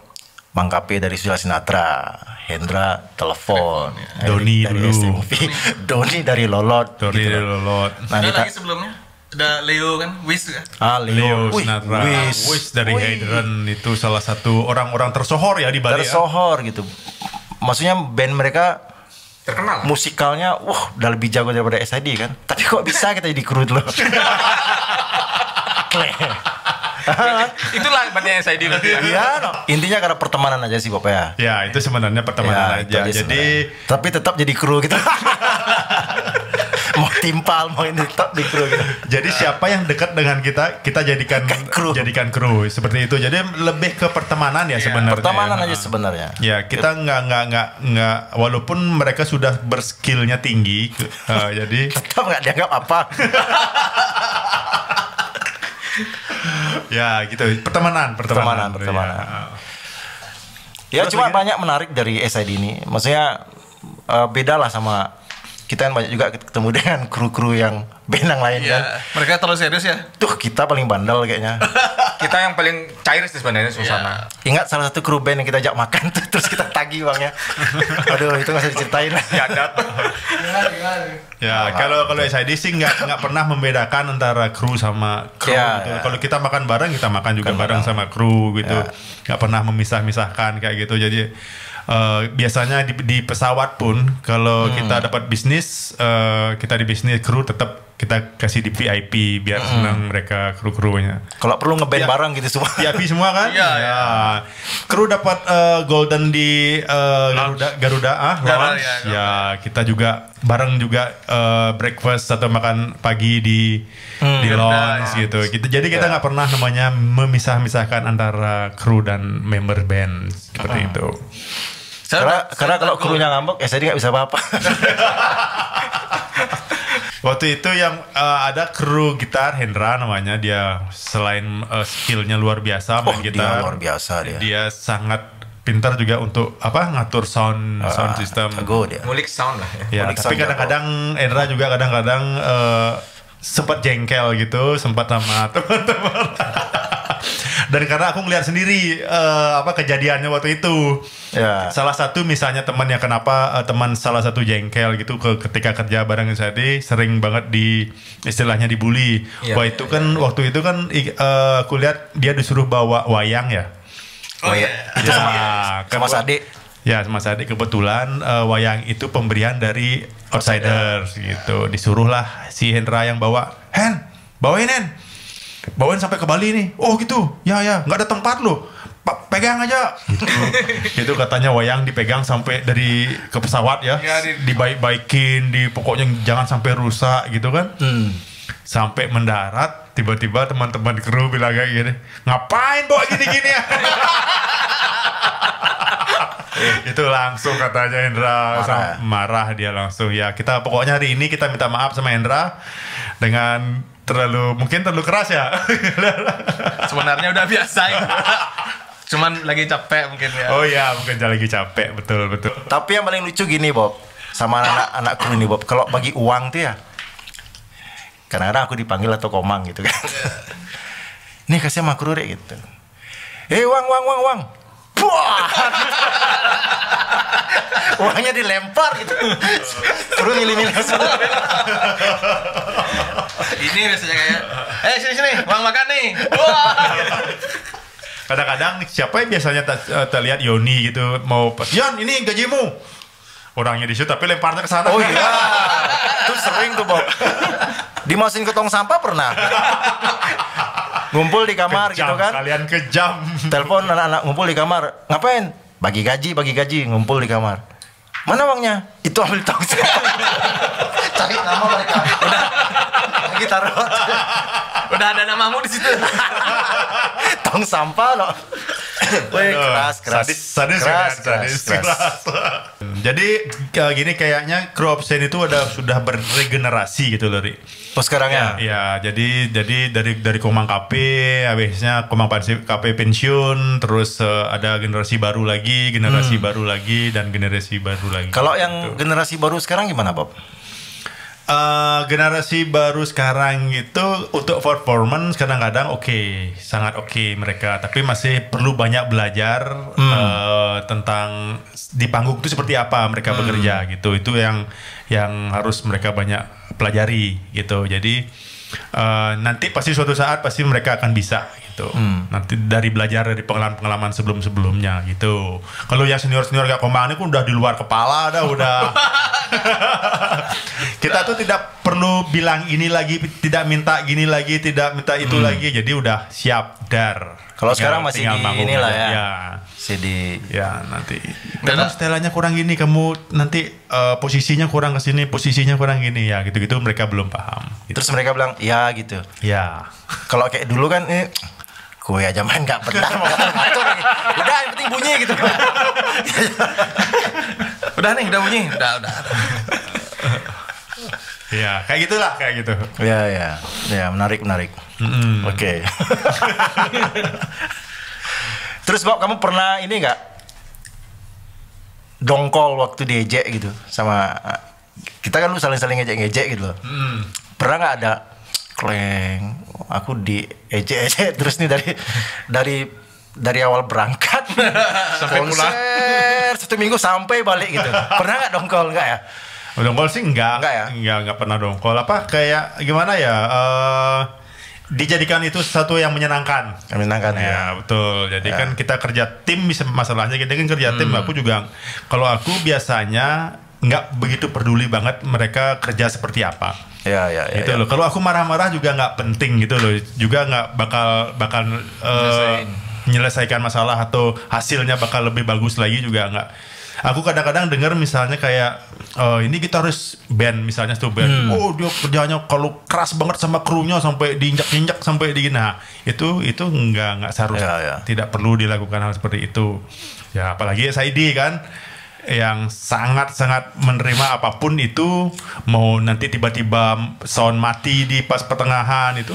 Speaker 3: Mang Kape dari Suicide Sinatra, Hendra telepon,
Speaker 1: Doni
Speaker 3: dari
Speaker 1: dulu.
Speaker 3: STMV, Doni dari Lolot.
Speaker 1: Doni
Speaker 3: gitu
Speaker 1: dari
Speaker 3: loh.
Speaker 1: Lolot.
Speaker 3: Nah,
Speaker 2: Ada
Speaker 3: kita,
Speaker 2: lagi sebelumnya. Ada Leo kan, Wiz kan.
Speaker 1: Leo
Speaker 3: Wih,
Speaker 1: Sinatra, Wiz dari Hydran itu salah satu orang-orang tersohor ya di Bali.
Speaker 3: tersohor gitu. Maksudnya band mereka
Speaker 5: Terkenal.
Speaker 3: musikalnya, udah lebih jago daripada SID kan. Tapi kok bisa kita jadi kru dulu?
Speaker 5: Itulah banyak SID berarti ya.
Speaker 3: Iya, no. Intinya karena pertemanan aja sih Bapak ya.
Speaker 1: Ya, itu sebenarnya pertemanan
Speaker 3: Ya, itu
Speaker 1: aja. Jadi
Speaker 3: sebenarnya. Tapi tetap jadi kru gitu. Mau timpal, mau ini tetap di kru gitu.
Speaker 1: Jadi siapa yang dekat dengan kita jadikan
Speaker 3: kru.
Speaker 1: jadikan kru seperti itu. Jadi lebih ke pertemanan ya sebenarnya.
Speaker 3: Pertemanan aja sebenarnya.
Speaker 1: Ya, kita nggak walaupun mereka sudah berskillnya tinggi, jadi
Speaker 3: Tetap nggak dianggap apa.
Speaker 1: ya gitu. Pertemanan.
Speaker 3: Ya
Speaker 1: Terus
Speaker 3: cuma
Speaker 1: lagi?
Speaker 3: banyak menarik dari SID ini. Maksudnya beda lah sama kita kan banyak juga ketemu dengan kru-kru yang band yang lain kan.
Speaker 2: Mereka terlalu serius ya.
Speaker 3: Tuh kita paling bandel kayaknya.
Speaker 5: Kita yang paling cair sih sebenarnya suasana.
Speaker 3: Ingat salah satu kru band yang kita ajak makan tuh, terus kita tagih uangnya. Aduh, itu nggak usah diceritain.
Speaker 1: Ya, kalau SID sih nggak pernah membedakan antara kru sama kru gitu. Kalau kita makan bareng, kita makan juga bareng sama kru gitu. Nggak pernah memisah-misahkan kayak gitu. Jadi biasanya di pesawat pun kalau kita dapat bisnis, kita di bisnis, kru tetap kita kasih di VIP biar senang mereka kru-krunya.
Speaker 3: Kalau perlu ngeband bareng gitu semua.
Speaker 1: VIP semua kan?
Speaker 2: Iya.
Speaker 1: Kru dapat golden di Garuda lounge. Ya, kita juga bareng juga breakfast atau makan pagi di lounge gitu. Jadi kita nggak pernah namanya memisah-misahkan antara kru dan member band seperti itu.
Speaker 3: Karena kalau krunya ngambek, saya nggak bisa apa-apa.
Speaker 1: Waktu itu yang ada kru gitar Hendra namanya, dia selain skillnya luar biasa main gitar,
Speaker 3: dia luar biasa dia.
Speaker 1: Dia sangat pintar juga untuk ngatur sound system.
Speaker 5: Ngulik sound lah ya.
Speaker 1: Ya, tapi kadang-kadang Hendra juga kadang-kadang sempat jengkel gitu, sempat sama teman-teman. Dan karena aku ngeliat sendiri kejadiannya waktu itu. Ya. Salah satu misalnya temannya kenapa teman salah satu jengkel gitu ketika kerja bareng saya, sering banget istilahnya dibully. Wah itu kan waktu itu kan aku lihat dia disuruh bawa wayang ya.
Speaker 2: Oh iya.
Speaker 3: Itu sama Sade.
Speaker 1: Ya sama Sade kebetulan wayang itu pemberian dari Outsiders gitu. Disuruhlah si Hendra yang bawa. Bawain sampai ke Bali nih. Oh gitu. Ya, nggak ada tempat lo. Pegang aja. Gitu. Itu katanya wayang dipegang sampai dari ke pesawat ya. Dibaik-baikin, pokoknya jangan sampai rusak gitu kan. Sampai mendarat, tiba-tiba teman-teman kru bilang kayak gini, ngapain bawa gini-gini ya? Itu langsung katanya Hendra marah dia langsung. Ya kita pokoknya hari ini kita minta maaf sama Hendra dengan mungkin terlalu keras ya.
Speaker 2: Sebenarnya udah biasa ya. Cuman lagi capek mungkin ya.
Speaker 1: Oh iya, mungkin lagi capek, betul.
Speaker 3: Tapi yang paling lucu gini Bob, sama anak-anak kru ini Bob, kalau bagi uang tuh ya, kadang-kadang aku dipanggil atau komang gitu kan. Nih kasih sama kru deh gitu. Uang. Wah. Uangnya dilempar gitu. Kru milih-milih semua.
Speaker 2: Ini biasanya kayak, sini, uang makan nih. Wah.
Speaker 1: Kadang-kadang siapa yang biasanya terlihat Yoni gitu mau Yon ini gajimu, orangnya di situ tapi lemparnya ke sana.
Speaker 3: Oh iya, itu sering tuh Bob. Dimasukin ke tong sampah pernah. Ngumpul di kamar
Speaker 1: kejam,
Speaker 3: gitu kan.
Speaker 1: Kalian kejam.
Speaker 3: Telepon anak-anak ngumpul di kamar. Ngapain? Bagi gaji, ngumpul di kamar. Mana uangnya? Itu ambil tong sampah. Cari nama mereka. Udah lagi taruh.
Speaker 2: Udah ada namamu di situ.
Speaker 3: Tong sampah loh. Wih, keras.
Speaker 1: Sadis. Jadi gini kayaknya kru Obscene itu sudah beregenerasi gitu loh, Ri.
Speaker 3: Oh sekarang ya?
Speaker 1: Ya, jadi dari Komang KP, habisnya Komang KP pensiun, terus ada generasi baru lagi, dan generasi baru lagi.
Speaker 3: Kalau yang generasi baru sekarang gimana, Bob?
Speaker 1: Generasi baru sekarang itu untuk performance kadang-kadang sangat oke mereka, tapi masih perlu banyak belajar tentang di panggung itu seperti apa mereka bekerja gitu. Itu yang harus mereka banyak pelajari gitu. Jadi nanti pasti suatu saat pasti mereka akan bisa gitu. Nanti belajar dari pengalaman sebelum-sebelumnya gitu. Kalau yang senior kayak Komang ini pun udah di luar kepala udah. Kita tuh tidak perlu bilang ini lagi, tidak minta gini lagi, tidak minta itu lagi. Jadi udah siap dar.
Speaker 3: Kalau sekarang masih di inilah ya.
Speaker 1: CD. Ya nanti. Kamu setelannya kurang gini, kamu nanti posisinya kurang kesini, posisinya kurang gini ya gitu-gitu mereka belum paham. Gitu.
Speaker 3: Terus mereka bilang ya gitu. Ya. Kalau kayak dulu kan gue aja main nggak benar mau ngatur nih. Udah yang penting bunyi gitu.
Speaker 2: Udah bunyi. Udah.
Speaker 1: Ya, kayak gitulah, kayak gitu.
Speaker 3: Ya, menarik. Oke. Terus Bob, kamu pernah ini nggak dongkol waktu diejek gitu sama kita kan lu saling-saling ngejek-ngejek gitu loh. Pernah nggak ada kleng? Aku diejek-ejek terus nih dari awal berangkat
Speaker 4: Sampai pulang.
Speaker 3: konser 1 minggu sampai balik gitu. Pernah nggak dongkol nggak ya?
Speaker 1: Dongkol sih enggak
Speaker 3: ya?
Speaker 1: Enggak pernah dongkol. Apa kayak gimana ya? Dijadikan itu sesuatu yang menyenangkan.
Speaker 3: Menyenangkan
Speaker 1: ya. Betul. Jadi kan kita kerja tim, masalahnya kita kan kerja tim. Aku juga, kalau aku biasanya nggak begitu peduli banget mereka kerja seperti apa.
Speaker 3: Ya.
Speaker 1: Gitu loh. Kalau aku marah-marah juga nggak penting gitu loh. Juga nggak bakal menyelesaikan masalah atau hasilnya bakal lebih bagus lagi juga nggak. Aku kadang-kadang dengar misalnya kayak ini kita harus band misalnya tuh band. Oh dia kerjanya kalau keras banget sama krunya sampai diinjak-injak sampai di nah itu nggak seharusnya tidak perlu dilakukan hal seperti itu. Ya apalagi SID kan yang sangat-sangat menerima apapun itu, mau nanti tiba-tiba sound mati di pas pertengahan itu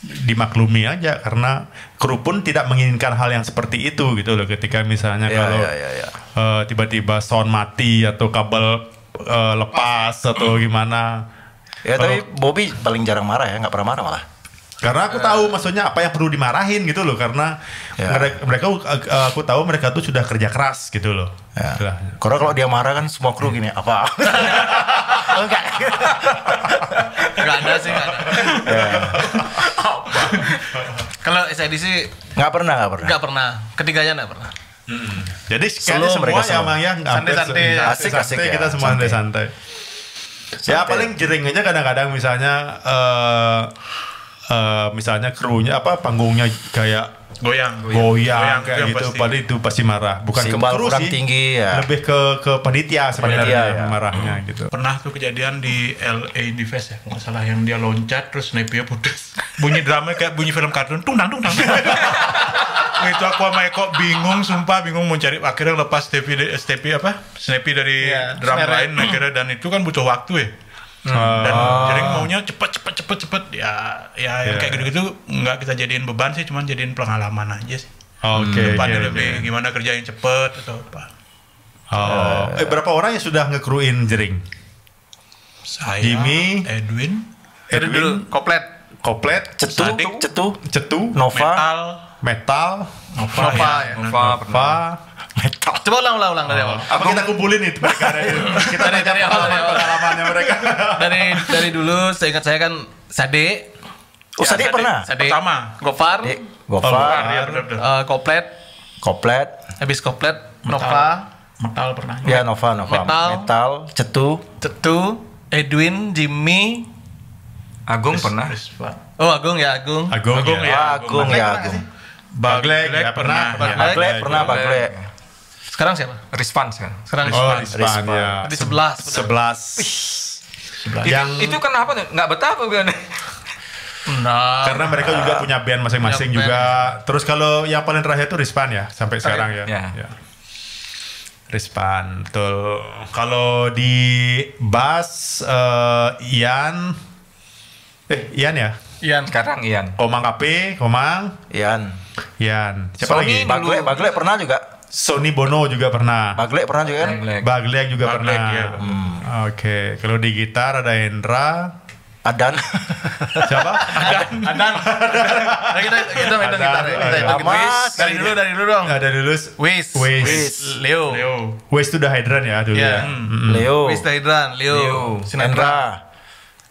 Speaker 1: dimaklumi aja karena kru pun tidak menginginkan hal yang seperti itu gitu loh. Ketika misalnya tiba-tiba sound mati atau kabel lepas atau gimana
Speaker 3: ya. Tapi Bobby paling jarang marah ya, nggak pernah marah malah.
Speaker 1: Karena aku tahu maksudnya apa yang perlu dimarahin gitu loh, karena mereka aku tahu mereka tuh sudah kerja keras gitu loh.
Speaker 3: Karena kalau dia marah kan semua kru gini apa?
Speaker 2: Enggak ada sih, enggak ada. Kalau SID sih
Speaker 3: nggak pernah.
Speaker 2: Ketiganya nggak pernah.
Speaker 1: Jadi kayaknya semua yang
Speaker 2: santai-santai,
Speaker 3: asik ya.
Speaker 1: Kita semua santai. Ya paling jering aja kadang-kadang misalnya misalnya krunya panggungnya kayak goyang kayak gitu, padahal itu pasti marah. Bukan ke kru sih,
Speaker 3: tinggi ya.
Speaker 1: Lebih ke panitia sebenarnya marahnya gitu.
Speaker 4: Pernah tuh kejadian di LA Universe ya, nggak salah, yang dia loncat terus Nepia putus. Bunyi drama kayak bunyi film kartun, tungdang. Itu aku sama Eko bingung mau cari, akhirnya lepas Snappy dari drum lain akhirnya, dan itu kan butuh waktu ya. Dan Jering maunya cepet yang kayak gitu-gitu nggak kita jadiin beban sih, cuman jadiin pengalaman aja sih. Depannya lebih gimana kerjain cepet atau apa.
Speaker 1: Berapa orang yang sudah ngekruin Jering?
Speaker 4: Saya,
Speaker 1: Jimmy,
Speaker 4: Edwin
Speaker 2: dulu
Speaker 1: Koplet, Cetu,
Speaker 2: Nova.
Speaker 1: Metal.
Speaker 2: Coba ulang dari awal.
Speaker 1: Apa kita kumpulin itu mereka kita dari pengalamannya mereka.
Speaker 2: Dari dulu seingat saya kan Sade.
Speaker 3: Sade pernah.
Speaker 2: Sade
Speaker 4: pertama.
Speaker 2: Gofar.
Speaker 3: Koplet.
Speaker 2: Habis Koplet, Nova.
Speaker 4: Metal pernah.
Speaker 3: Ya Nova. Metal. Cetu,
Speaker 2: Edwin, Jimmy,
Speaker 5: Agung pernah.
Speaker 2: Agung ya.
Speaker 1: Baglek pernah.
Speaker 3: Baglek.
Speaker 2: Sekarang siapa?
Speaker 5: Rispan sekarang.
Speaker 1: Rispan ya.
Speaker 2: Di 11.
Speaker 5: Itu kenapa nggak betah bukan?
Speaker 2: Nah,
Speaker 1: karena mereka juga punya band masing-masing juga. Terus kalau yang paling terakhir itu Rispan ya sampai sekarang ya. Rispan, betul. Kalau di bass Ian ya.
Speaker 5: Sekarang Ian.
Speaker 1: Komang.
Speaker 3: Ian.
Speaker 1: Siapa lagi?
Speaker 3: Baglek pernah juga.
Speaker 1: Sony Bono juga pernah.
Speaker 3: Baglek pernah juga kan?
Speaker 1: Baglek juga pernah.
Speaker 4: Ya.
Speaker 1: Oke. Kalau di gitar ada Hendra.
Speaker 3: Adan.
Speaker 1: Siapa?
Speaker 2: Adan. Kita main gitar. Dari dulu dong.
Speaker 1: Dari dulu.
Speaker 2: Wis. Leo.
Speaker 1: Wis itu udah Hydran ya dulu ya.
Speaker 3: Leo.
Speaker 2: Wis Hydran. Leo.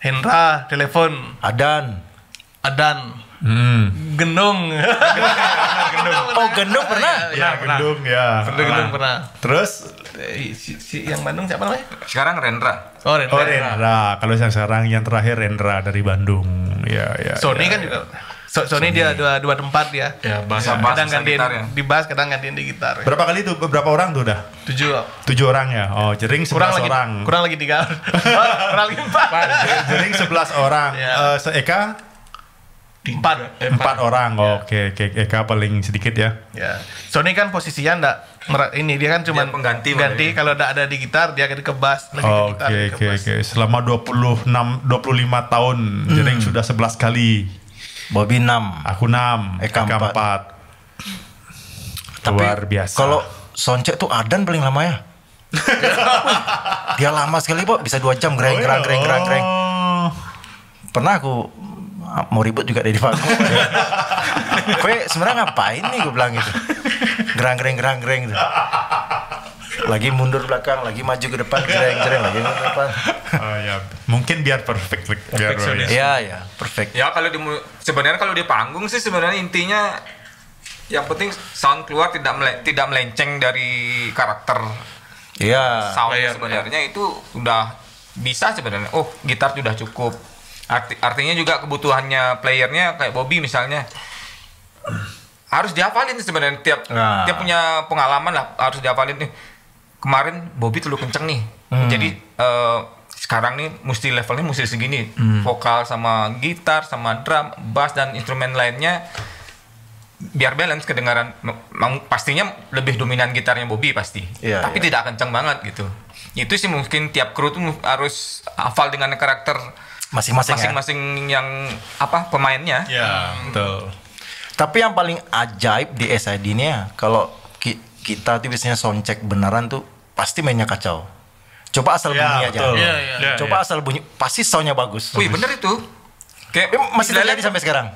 Speaker 3: Hendra.
Speaker 2: Telepon.
Speaker 3: Adan.
Speaker 2: Gendung.
Speaker 3: Gendung pernah?
Speaker 1: Gendung ya.
Speaker 2: Gendung pernah.
Speaker 1: Terus
Speaker 2: si yang Bandung siapa namanya?
Speaker 5: Sekarang Rendra.
Speaker 1: Rendra. Kalau yang sekarang yang terakhir Rendra dari Bandung. Ya.
Speaker 2: Sony kan juga. Sony dia dua tempat dia.
Speaker 4: Ya,
Speaker 2: kadang gantiin di bass, kadang gantiin di gitar.
Speaker 1: Berapa kali tuh? Berapa orang tuh udah?
Speaker 2: 7
Speaker 1: orang ya. Jering 11 orang.
Speaker 2: Kurang lagi 3. Kurang lagi 4.
Speaker 1: Jering 11 orang. Eka 4 orang. Oke. Eka paling sedikit ya.
Speaker 2: Sony kan posisinya dia kan cuma
Speaker 5: pengganti.
Speaker 2: Kalau ada di gitar dia ke bass.
Speaker 1: Oke. Selama 25 tahun Jering sudah 11 kali.
Speaker 3: Bobby 6.
Speaker 1: Aku 6. Eka 4. Luar biasa.
Speaker 3: Kalau soundcheck tuh Adan paling lama ya. Dia lama sekali Bob, bisa 2 jam greng. Pernah aku mau ribut juga dari panggung. Kowe sebenarnya ngapain nih gue bilang gitu. Gerang-gereng gitu. Lagi mundur belakang, lagi maju ke depan, gereng lagi mundur ke depan.
Speaker 1: Oh ya, mungkin biar perfect.
Speaker 3: Iya, perfect.
Speaker 5: Ya kalau sebenarnya kalau di panggung sih sebenarnya intinya yang penting sound keluar tidak melenceng dari karakter.
Speaker 3: Iya.
Speaker 5: Sound sebenarnya itu udah bisa sebenarnya. Oh, gitar sudah cukup. Artinya juga kebutuhannya playernya kayak Bobby misalnya harus dihafalin sebenarnya tiap punya pengalaman lah, harus dihafalin nih. Kemarin Bobby terlalu kenceng nih. Jadi sekarang nih levelnya mesti segini. Vokal sama gitar sama drum, bass dan instrumen lainnya biar balance kedengaran. Pastinya lebih dominan gitarnya Bobby pasti. Tapi tidak kenceng banget gitu. Itu sih mungkin tiap kru tuh harus hafal dengan karakter masing-masing yang pemainnya.
Speaker 1: Ya, betul.
Speaker 3: Tapi yang paling ajaib di SID ini ya, kalau kita tuh biasanya soundcheck beneran tuh pasti mainnya kacau. Coba asal bunyi aja. Coba asal bunyi, pasti soundnya bagus.
Speaker 5: Wih, bener itu. Kayak
Speaker 3: masih terjadi sampai sekarang.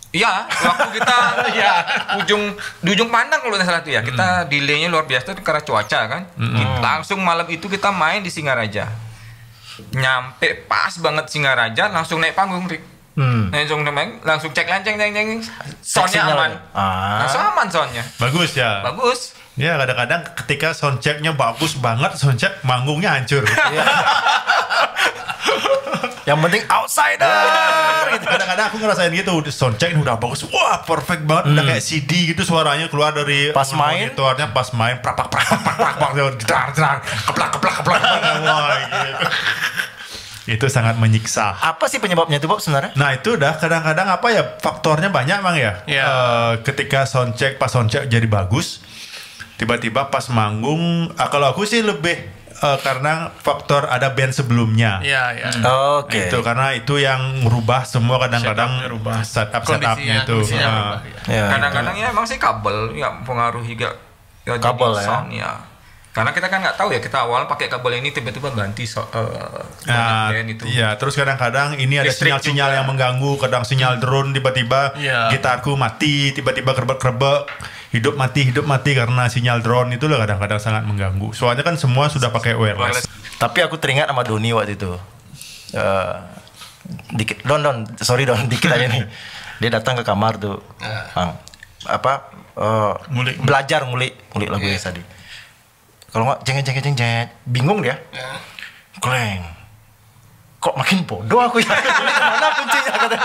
Speaker 5: Iya, waktu kita di ujung pandang kalau nggak salah tuh ya, kita delaynya luar biasa karena cuaca kan. Langsung malam itu kita main di Singaraja. Nyampe pas banget Singaraja, langsung naik panggung, Rick. Langsung cek lanceng, soundnya aman. Langsung aman soundnya.
Speaker 1: Bagus ya.
Speaker 5: Bagus.
Speaker 1: Ya kadang-kadang ketika soundchecknya bagus banget, soundcheck manggungnya hancur.
Speaker 3: Yang penting outsider.
Speaker 1: Gitu. Kadang-kadang aku ngerasain gitu, soundcheck ini udah bagus, wah perfect banget, udah kayak CD gitu suaranya keluar dari
Speaker 3: pas main,
Speaker 1: monitornya pas main, prak gitar, keplak, wah gitu. Itu sangat menyiksa.
Speaker 3: Apa sih penyebabnya itu Bob sebenarnya?
Speaker 1: Nah itu udah kadang-kadang faktornya banyak Bang ya. Ketika pas soundcheck jadi bagus, tiba-tiba pas manggung, kalau aku sih lebih karena faktor ada band sebelumnya.
Speaker 3: Oke.
Speaker 1: Itu karena itu yang merubah semua kadang-kadang setupnya itu.
Speaker 5: Kadang-kadang ya emang sih kabel yang pengaruhi
Speaker 3: kabel
Speaker 5: sound ya. Karena kita kan nggak tahu ya, kita awal pakai kabel ini tiba-tiba ganti band itu.
Speaker 1: Iya, terus kadang-kadang ini ada sinyal-sinyal yang mengganggu, kadang sinyal drone tiba-tiba gitarku mati, tiba-tiba kerebek, hidup mati karena sinyal drone itu loh kadang-kadang sangat mengganggu. Soalnya kan semua sudah pakai wireless.
Speaker 3: Tapi aku teringat sama Doni waktu itu. Dikit dikit aja nih. Dia datang ke kamar tuh. Bang, belajar ngulik lagu tadi. Kalau nggak jeng, bingung dia. Kleng. Kok makin bodoh aku ya? Mana kuncinya kata.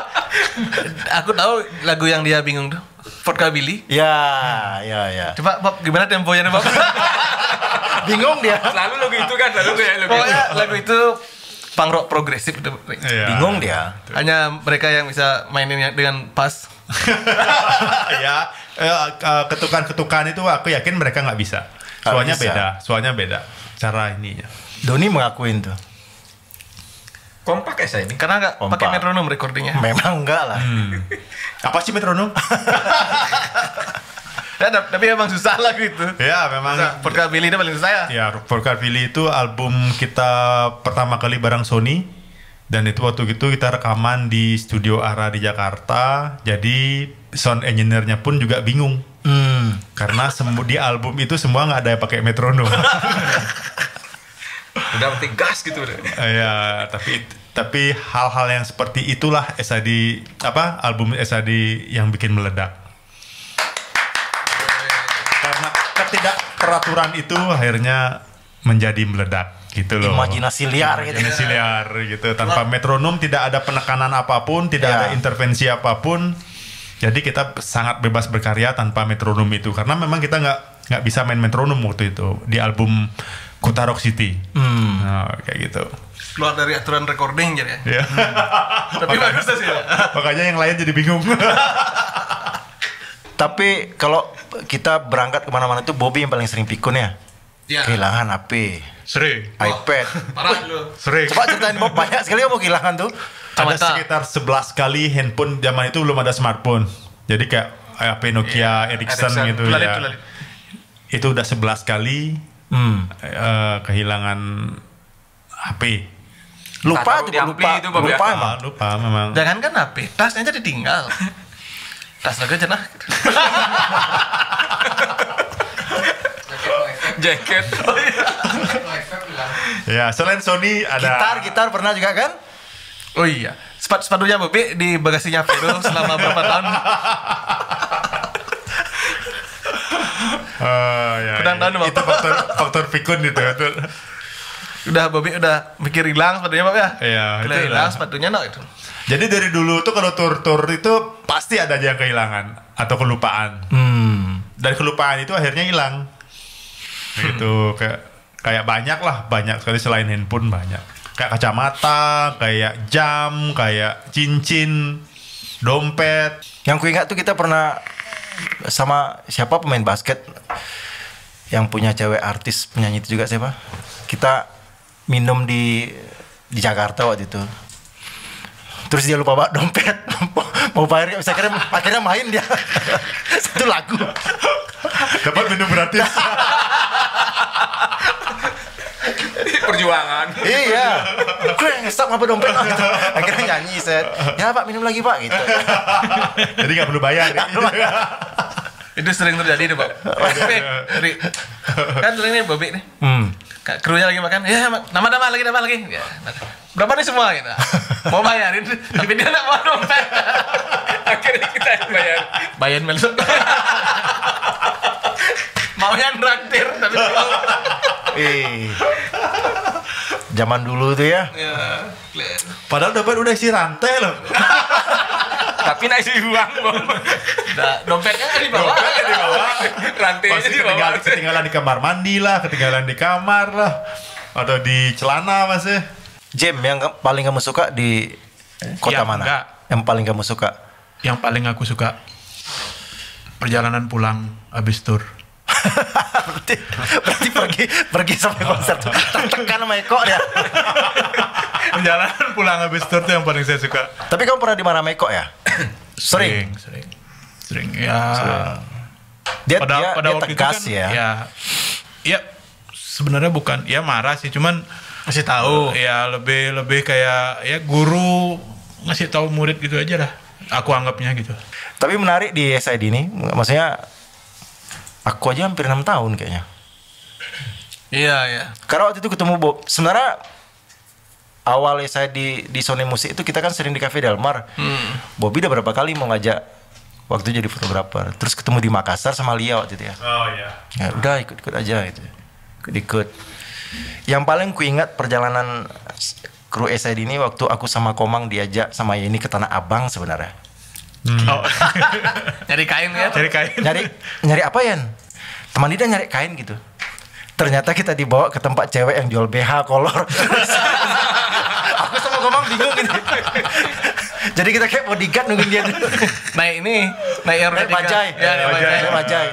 Speaker 2: Aku tahu lagu yang dia bingung tuh. Vodka Billy.
Speaker 3: Ya.
Speaker 2: Coba Bob, gimana temponya nih Bob?
Speaker 3: Bingung dia.
Speaker 5: Lalu lagu itu kan,
Speaker 2: Pokoknya lagu itu punk rock progresif itu.
Speaker 3: Bingung dia.
Speaker 2: Hanya mereka yang bisa mainin dengan pas.
Speaker 1: Ketukan-ketukan itu aku yakin mereka nggak bisa. Soalnya beda cara ininya.
Speaker 3: Doni mengakuin tuh.
Speaker 5: Kompak ya saya ini.
Speaker 2: Karena nggak pakai metronom recordingnya.
Speaker 3: Memang enggak lah.
Speaker 1: Apa sih metronom?
Speaker 2: Tapi emang susah lagu itu.
Speaker 1: Ya memang.
Speaker 2: Vodka Billy itu paling susah ya.
Speaker 1: Ya, Vodka Billy itu album kita pertama kali bareng Sony. Dan itu waktu itu kita rekaman di studio Ara di Jakarta. Jadi sound engineer-nya pun juga bingung. Karena di album itu semua nggak ada yang pakai metronom.
Speaker 5: Udah penting gas gitu deh.
Speaker 1: Ya, tapi hal-hal yang seperti itulah album SAD yang bikin meledak. Karena ketidakteraturan itu akhirnya menjadi meledak gitu loh.
Speaker 3: Imajinasi liar
Speaker 1: gitu. Tanpa metronom tidak ada penekanan apapun, tidak ada intervensi apapun. Jadi kita sangat bebas berkarya tanpa metronom itu, karena memang kita nggak bisa main metronom waktu itu di album Kota Rock City. Kayak gitu.
Speaker 2: Keluar dari aturan recording jadi
Speaker 1: ya.
Speaker 2: Tapi bagus sih ya.
Speaker 1: Makanya yang lain jadi bingung.
Speaker 3: Tapi kalau kita berangkat kemana-mana tuh Bobby yang paling sering pikun ya. Kehilangan HP,
Speaker 4: Sering.
Speaker 3: iPad.
Speaker 2: Parah lu.
Speaker 1: Sering.
Speaker 3: Coba ceritain Bob, banyak sekali kamu kehilangan tuh.
Speaker 1: Ada sekitar 11 kali handphone, zaman itu belum ada smartphone. Jadi kayak HP Nokia, Ericsson gitu
Speaker 2: Tulis.
Speaker 1: Itu udah 11 kali kehilangan HP.
Speaker 3: Lupa
Speaker 5: Taruh
Speaker 3: tuh,
Speaker 5: di ampli
Speaker 3: lupa.
Speaker 5: itu, Bob, ya?
Speaker 3: Lupa emang.
Speaker 1: Lupa memang.
Speaker 2: Jangan kan HP, tasnya aja ditinggal. Tas lagi aja nah.
Speaker 5: Jaket.
Speaker 1: Ya, selain Sony ada
Speaker 3: Gitar pernah juga kan?
Speaker 2: Oh iya, sepatunya Bobi di bagasinya Vero selama berapa tahun?
Speaker 1: ya,
Speaker 2: Kurang tahu, Bang.
Speaker 1: itu faktor pikun itu.
Speaker 2: Udah Bobi udah mikir hilang sepatunya Bob ya?
Speaker 1: Iya,
Speaker 2: Kira
Speaker 1: itu
Speaker 2: hilang
Speaker 1: udah.
Speaker 2: sepatunya no itu.
Speaker 1: Jadi dari dulu tuh kalau tur-tur itu pasti ada aja yang kehilangan atau kelupaan. Dari kelupaan itu akhirnya hilang. Gitu kayak banyak sekali selain handphone banyak. Kayak kacamata, kayak jam, kayak cincin, dompet.
Speaker 3: Yang ku ingat tuh kita pernah sama siapa pemain basket yang punya cewek artis penyanyi itu juga siapa? Kita minum di Jakarta waktu itu. Terus dia lupa bawa dompet, mau bayar, akhirnya main dia satu lagu.
Speaker 1: Dapat minum gratis.
Speaker 5: Perjuangan.
Speaker 3: Iya, gue ngestak apa dompet gitu. Akhirnya nyanyi set. Ya Pak minum lagi Pak gitu.
Speaker 1: Jadi nggak perlu bayar.
Speaker 2: Itu sering terjadi tuh Pak. Kan sering nih Bobi nih. Krunya lagi makan, ya nama lagi. Ya, berapa nih semua gitu. Mau bayarin, tapi dia nggak mau dompet.
Speaker 5: Akhirnya kita yang bayar.
Speaker 2: Bayarin melu. Maunya traktir tapi mau.
Speaker 3: Zaman dulu tuh ya.
Speaker 2: Ya,
Speaker 1: Padahal dompet udah isi rantai loh.
Speaker 5: Tapi naik si uang, Bom.
Speaker 2: dompetnya kan di bawah.
Speaker 5: Rantainya
Speaker 1: Pasti
Speaker 5: di bawah.
Speaker 1: ketinggalan di kamar mandi lah, ketinggalan di kamar lah, atau di celana masih.
Speaker 3: Jam yang paling kamu suka di kota
Speaker 4: Yang
Speaker 3: mana?
Speaker 4: enggak.
Speaker 3: Yang paling kamu suka?
Speaker 4: Yang paling aku suka perjalanan pulang habis tur.
Speaker 3: berarti pergi sampai konser tuh tekan sama Eko ya.
Speaker 4: Perjalanan pulang habis tur tuh yang paling saya suka.
Speaker 3: Tapi kamu pernah di mana sama Eko ya? Sering.
Speaker 4: Ya.
Speaker 3: Dia
Speaker 4: pada waktu
Speaker 3: tegas
Speaker 4: itu kan,
Speaker 3: ya.
Speaker 4: Ya sebenarnya bukan ya marah sih, cuman
Speaker 2: Masih tahu.
Speaker 4: ya lebih kayak ya guru ngasih tahu murid gitu aja lah. Aku anggapnya gitu.
Speaker 3: Tapi menarik di SID ini, maksudnya aku aja hampir 6 tahun kayaknya.
Speaker 2: Iya.
Speaker 3: Karena waktu itu ketemu Bob. Sebenarnya awalnya saya di Sony Musik itu kita kan sering di Cafe Delmar. Bobby udah berapa kali mau ngajak waktu jadi fotografer. Terus ketemu di Makassar sama Lia waktu itu ya.
Speaker 1: Oh iya.
Speaker 3: Ya udah ikut aja gitu. Ikut. Yang paling ku ingat perjalanan kru SID ini waktu aku sama Komang diajak sama Yeni ke Tanah Abang sebenarnya.
Speaker 4: Oh.
Speaker 2: Nyari kain kan?
Speaker 4: Cari kain.
Speaker 3: Nyari apa Yan? Teman Dida nyari kain gitu. Ternyata kita dibawa ke tempat cewek yang jual BH kolor. Aku sama Komang bingung gitu. Jadi kita kayak bodyguard nungguin dia dulu.
Speaker 2: Naik
Speaker 3: Naik bajai.
Speaker 2: Ya, naik bajai.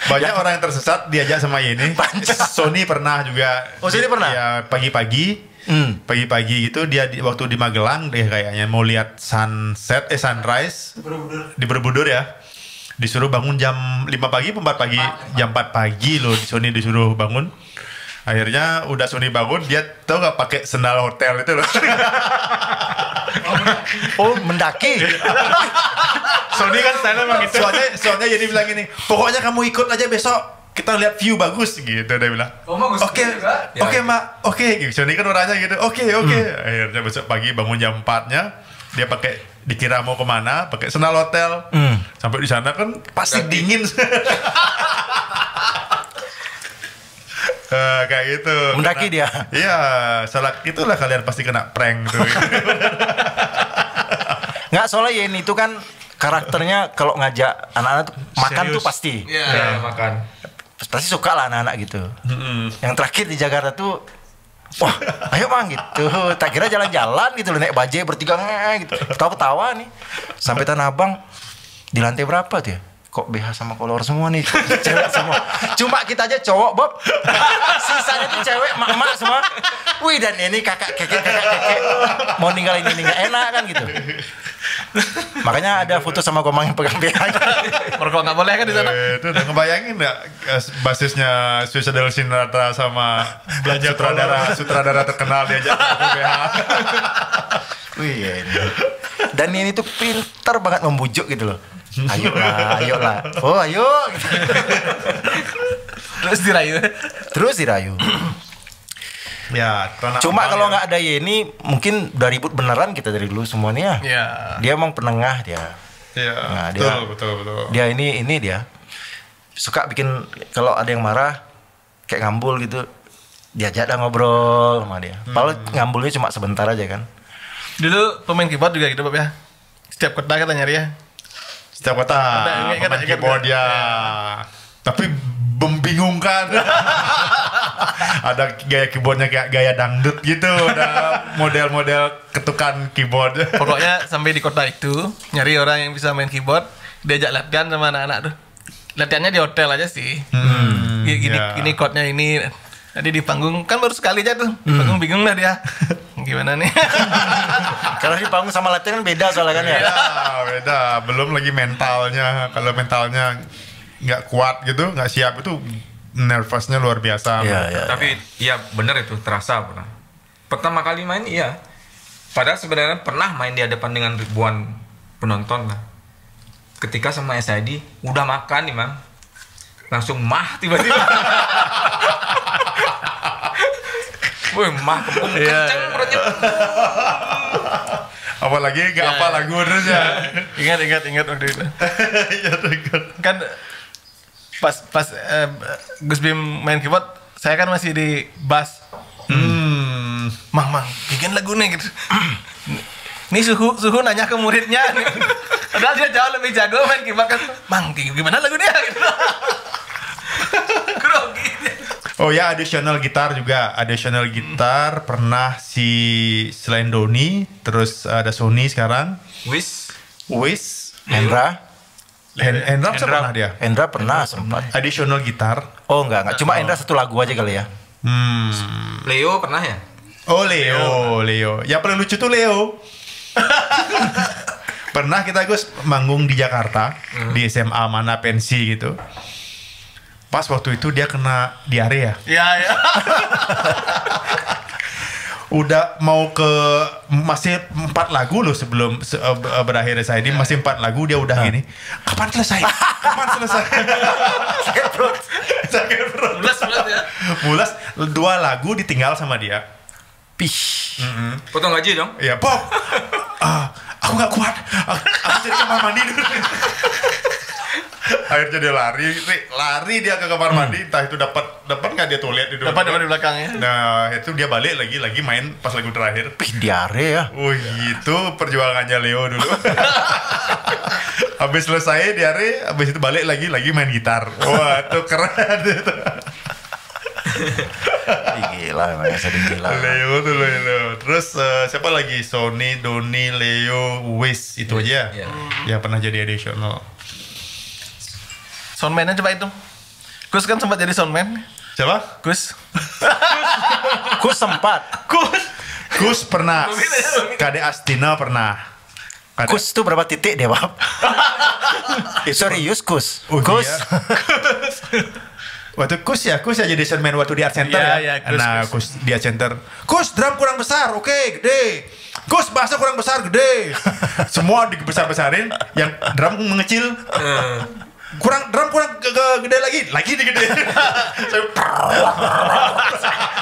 Speaker 1: Banyak orang yang tersesat diajak sama Yeni. Sony pernah juga.
Speaker 3: Oh, Sony pernah?
Speaker 1: Ya pagi-pagi. Pagi-pagi gitu dia waktu di Magelang deh kayaknya mau lihat sunrise di Borobudur ya. Disuruh bangun jam 5 pagi, 4 pagi, jam 4 pagi loh Sony disuruh bangun. Akhirnya udah Sony bangun, dia tau gak pakai sendal hotel itu loh.
Speaker 3: Oh, mendaki.
Speaker 1: Sony kan style emang gitu. Soalnya jadi bilang gini, pokoknya kamu ikut aja besok, kita lihat view bagus gitu dia bilang. Oke, Mak, oke. Sony kan orangnya gitu, oke. Akhirnya besok pagi bangun jam 4-nya, dia pakai dikira mau kemana, pakai sendal hotel. Sampai di sana kan pasti dingin. Kayak gitu.
Speaker 3: Mendaki dia.
Speaker 1: Iya, salah itulah kalian pasti kena prank tuh.
Speaker 3: Nggak, soalnya Yeni itu kan karakternya kalau ngajak anak-anak tuh makan
Speaker 4: Serius.
Speaker 3: tuh pasti.
Speaker 5: Ya, makan.
Speaker 3: Pasti suka lah anak-anak gitu. Yang terakhir di Jakarta tuh, wah, ayo Mang gitu. Tak kira jalan-jalan gitu loh, naik bajai bertiga gitu. Ketawa-ketawa nih. Sampai Tanah Abang di lantai berapa tuh ya? Kok BH sama kolor semua nih, cewek semua. Cuma kita aja cowok, Bob. Sisanya tuh cewek, mak-mak semua. Wih, dan ini kakak keke. Mau ninggalin ini nggak enak kan gitu. Makanya ada foto sama Komang yang pegang BH.
Speaker 2: Merokok nggak boleh kan di sana.
Speaker 1: Itu udah ngebayangin nggak basisnya Suicidal Sinatra sama
Speaker 4: Belanja
Speaker 1: sutradara terkenal diajak ke BH.
Speaker 3: Wih, ya ini. Dan ini tuh pintar banget membujuk gitu loh. Ayolah. Oh, ayo. Terus dirayu.
Speaker 1: Ya,
Speaker 3: Cuma kalau nggak ada Yeni, mungkin udah ribut beneran kita dari dulu semuanya.
Speaker 2: Iya.
Speaker 3: Dia emang penengah dia.
Speaker 1: Iya,
Speaker 3: Nah,
Speaker 1: betul.
Speaker 3: Dia ini dia suka bikin kalau ada yang marah kayak ngambul gitu. Diajak dah ngobrol sama dia. Padahal ngambulnya cuma sebentar aja kan.
Speaker 2: Dulu pemain keyboard juga gitu Bob ya. Setiap kota kita nyari ya.
Speaker 1: Setiap kota
Speaker 2: Ingat
Speaker 1: keyboard ya. Tapi membingungkan. Ada gaya keyboardnya kayak gaya dangdut gitu. Ada model-model ketukan keyboard.
Speaker 2: Pokoknya sampai di kota itu nyari orang yang bisa main keyboard, diajak latihan sama anak-anak tuh. Latihannya di hotel aja sih. Gini chordnya ini. Tadi di panggung kan baru sekali aja tuh. Di panggung bingung lah dia. Gimana nih?
Speaker 3: Karena di panggung sama latihan kan beda soalnya kan ya.
Speaker 1: Ya, beda. Belum lagi mentalnya. Kalau mentalnya nggak kuat gitu, nggak siap itu nervousnya luar biasa.
Speaker 3: Iya.
Speaker 5: Tapi iya bener itu terasa pernah. Pertama kali main iya. Padahal sebenarnya pernah main di hadapan dengan ribuan penonton lah. Ketika sama SID udah makan nih Mang. Langsung tiba-tiba. Wih mah kembung kenceng perutnya.
Speaker 1: Apalagi nggak apa lagu terus ya.
Speaker 2: Ingat waktu itu. Kan pas Gus Bim main keyboard, saya kan masih di bass. Mang, bikin lagu nih gitu. Nih suhu nanya ke muridnya. Padahal dia jauh lebih jago main keyboard kan. Mang, gimana lagu dia gitu. Grogi.
Speaker 1: Oh ya, additional gitar juga. Additional gitar pernah selain Doni, terus ada Sony sekarang.
Speaker 5: Wis.
Speaker 3: Hendra
Speaker 1: Pernah dia.
Speaker 3: Hendra pernah sempat.
Speaker 1: Additional gitar.
Speaker 3: Oh enggak. Cuma Hendra satu lagu aja kali ya.
Speaker 5: Leo pernah ya?
Speaker 1: Oh Leo. Yang paling lucu tuh Leo. Pernah kita Gus manggung di Jakarta di SMA mana pensi gitu. Pas waktu itu dia kena diare ya.
Speaker 2: Iya.
Speaker 1: Udah mau masih 4 lagu loh sebelum berakhir SID, masih 4 lagu dia udah gini. Kapan selesai? Sakit perut.
Speaker 2: Mulas ya.
Speaker 1: Mulas 2 lagu ditinggal sama dia.
Speaker 5: Potong gaji dong?
Speaker 1: Iya, Pop. Aku nggak kuat. Aku cari kamar mandi dulu. Akhirnya dia lari dia ke kamar mandi, entah itu dapat nggak dia tuh lihat di
Speaker 2: Dapat di belakangnya.
Speaker 1: Nah itu dia balik lagi main pas lagu terakhir.
Speaker 3: Diare ya.
Speaker 1: Itu perjuangannya Leo dulu. Habis selesai diare, habis itu balik lagi main gitar. Wah itu keren itu.
Speaker 3: Gila memang sedih gila.
Speaker 1: Leo. Terus siapa lagi? Sony, Doni, Leo, Wis itu aja. Yang pernah jadi additional.
Speaker 2: Soundman-nya coba itu. Kus kan sempat jadi soundman.
Speaker 1: Siapa?
Speaker 2: Kus
Speaker 3: sempat.
Speaker 1: Kus pernah. Kade Astina pernah.
Speaker 3: Kus tuh berapa titik dia, Bab? Serius Kus.
Speaker 1: Kus. Waktu Kus ya jadi soundman waktu di Art Center ya. Kus di Art Center. Kus drum kurang besar, oke, gede. Kus bassnya kurang besar, gede. Semua dibesar-besarin, yang drum mengecil. Drum kurang gede lagi digede.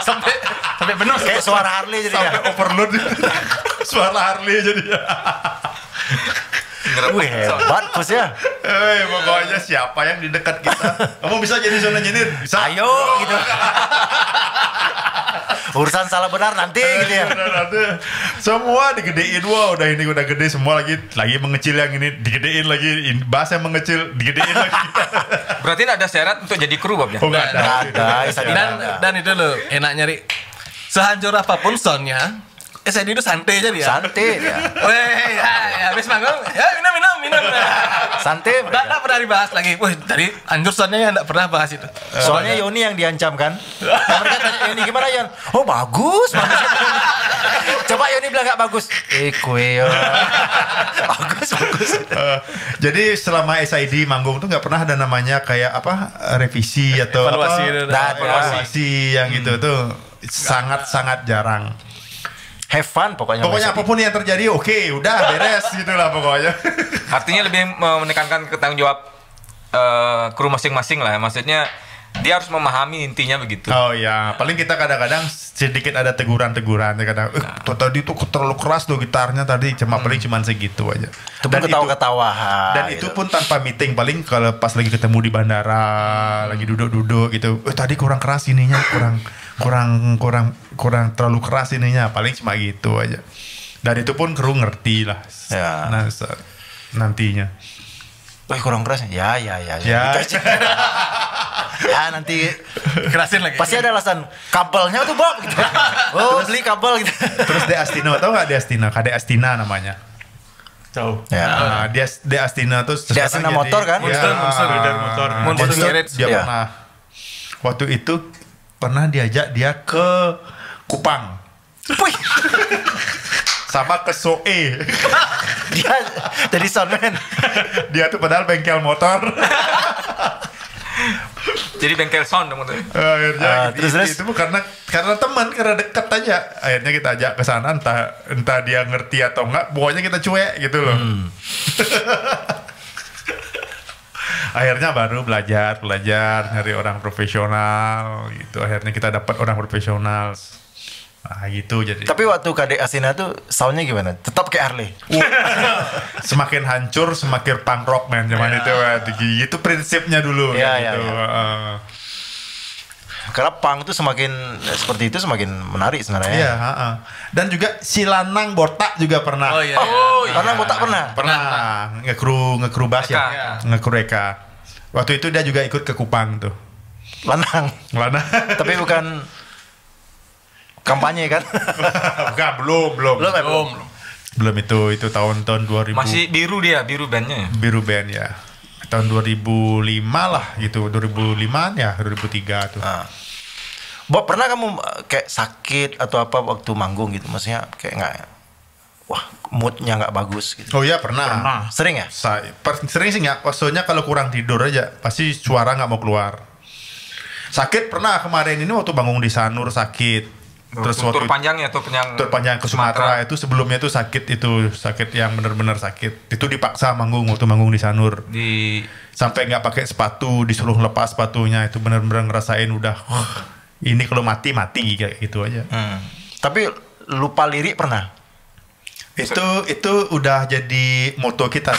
Speaker 2: sampai penuh
Speaker 3: kayak suara Harley jadi
Speaker 1: sampai overload. Suara Harley jadi.
Speaker 3: Wih hebat Kus ya.
Speaker 1: Pokoknya siapa yang di dekat kita, kamu bisa jadi zona engineer, bisa.
Speaker 3: Ayo gitu. Urusan salah benar nanti gitu ya.
Speaker 1: Semua digedein, wah udah gede semua lagi mengecil, yang ini digedein lagi, bass yang mengecil digedein lagi.
Speaker 5: Berarti ada syarat untuk jadi kru Bob ya?
Speaker 1: Oh, nggak ada.
Speaker 2: Dan itu loh enak nyari. Sehancur apapun soundnya, SID itu santai aja dia.
Speaker 3: Santai ya.
Speaker 2: Weh, ya habis manggung, ya minum.
Speaker 3: Santai.
Speaker 2: Nggak pernah dibahas lagi. Wih, tadi anjur soundnya ya nggak pernah bahas itu.
Speaker 3: Soalnya Yoni yang diancam kan. Nah, mereka tanya Yoni gimana Yon? Oh bagus. Coba Yoni bilang nggak bagus. Kue ya. Bagus
Speaker 1: Jadi selama SID manggung tuh nggak pernah ada namanya kayak apa revisi atau
Speaker 2: Evaluasi
Speaker 1: apa
Speaker 2: itu.
Speaker 1: evaluasi yang gitu tuh sangat jarang.
Speaker 3: Have fun pokoknya.
Speaker 1: Pokoknya apapun yang terjadi oke, udah beres gitulah pokoknya.
Speaker 5: Artinya lebih menekankan ke tanggung jawab kru masing-masing lah. Maksudnya dia harus memahami intinya begitu.
Speaker 1: Oh ya, paling kita kadang-kadang sedikit ada teguran-teguran kadang. Tadi tuh terlalu keras tuh gitarnya tadi, paling cuma segitu aja.
Speaker 3: Itu pun ketawa-ketawa.
Speaker 1: Dan itu pun tanpa meeting, paling kalau pas lagi ketemu di bandara, lagi duduk-duduk gitu. Tadi kurang keras ininya, kurang terlalu keras ininya, paling cuma gitu aja. Dan itu pun kru ngerti lah.
Speaker 3: Ya.
Speaker 1: Nah, nantinya.
Speaker 3: Wah kurang keras ya. Ya nanti
Speaker 2: Kerasin lagi.
Speaker 3: pasti ada alasan kabelnya tuh Bob gitu. Oh beli kabel gitu.
Speaker 1: Terus De Astino, tau gak De Astina? Kade Astina namanya.
Speaker 4: Tahu.
Speaker 3: Ya.
Speaker 1: Nah, dia De Astina tuh
Speaker 3: De Astina motor kan?
Speaker 4: Monster
Speaker 1: Monster
Speaker 2: Monster Garage.
Speaker 1: dia
Speaker 3: Iya.
Speaker 1: pernah waktu itu pernah diajak dia ke Kupang
Speaker 3: Wih,
Speaker 1: sama ke Soe.
Speaker 3: dia jadi soundman.
Speaker 1: Dia tuh padahal bengkel motor.
Speaker 5: Jadi bengkel sound dong tuh.
Speaker 1: Akhirnya
Speaker 3: terus.
Speaker 1: itu karena teman, karena dekat aja. Akhirnya kita ajak ke sana, entah dia ngerti atau enggak, pokoknya kita cuek gitu loh. Akhirnya baru belajar nyari orang profesional gitu. Akhirnya kita dapat orang profesional. Nah gitu jadi.
Speaker 3: Tapi waktu Kadek Asina tuh soundnya gimana? Tetap kayak Harley.
Speaker 1: Semakin hancur semakin punk rock man zaman itu. Itu prinsipnya dulu
Speaker 3: Iya,
Speaker 1: gitu.
Speaker 3: iya. Karena punk itu semakin seperti itu semakin menarik sebenarnya.
Speaker 1: Iya, dan juga si Lanang Botak juga pernah.
Speaker 2: Oh iya.
Speaker 3: Karena botak pernah.
Speaker 1: Pernah ngekru bass ya.
Speaker 5: Eka.
Speaker 1: Ngekru Eka. Waktu itu dia juga ikut ke Kupang tuh.
Speaker 3: Lanang.
Speaker 1: Lanang.
Speaker 3: Tapi bukan kampanye kan?
Speaker 1: Bukan, belum. Belum itu tahun 2000.
Speaker 5: Masih biru dia, biru bandnya.
Speaker 1: Biru Band ya. Tahun 2005 lah gitu, 2005 ya, 2003 tuh.
Speaker 3: Nah. Bob, pernah kamu kayak sakit atau apa waktu manggung gitu? Maksudnya kayak nggak, wah moodnya nggak bagus gitu.
Speaker 1: Oh iya pernah.
Speaker 3: Sering ya?
Speaker 1: Sering sih nggak, maksudnya kalau kurang tidur aja pasti suara nggak mau keluar. Sakit pernah kemarin ini waktu bangun di Sanur sakit. Terus
Speaker 5: tur
Speaker 1: waktu
Speaker 5: panjang ya, tur
Speaker 1: panjang ke Sumatera itu sebelumnya itu sakit yang benar-benar sakit. Itu dipaksa waktu manggung di Sanur. Sampai nggak pakai sepatu, disuruh lepas sepatunya, itu benar-benar ngerasain udah ini kalau mati kayak gitu aja.
Speaker 3: Tapi lupa lirik pernah?
Speaker 1: Itu udah jadi moto kita.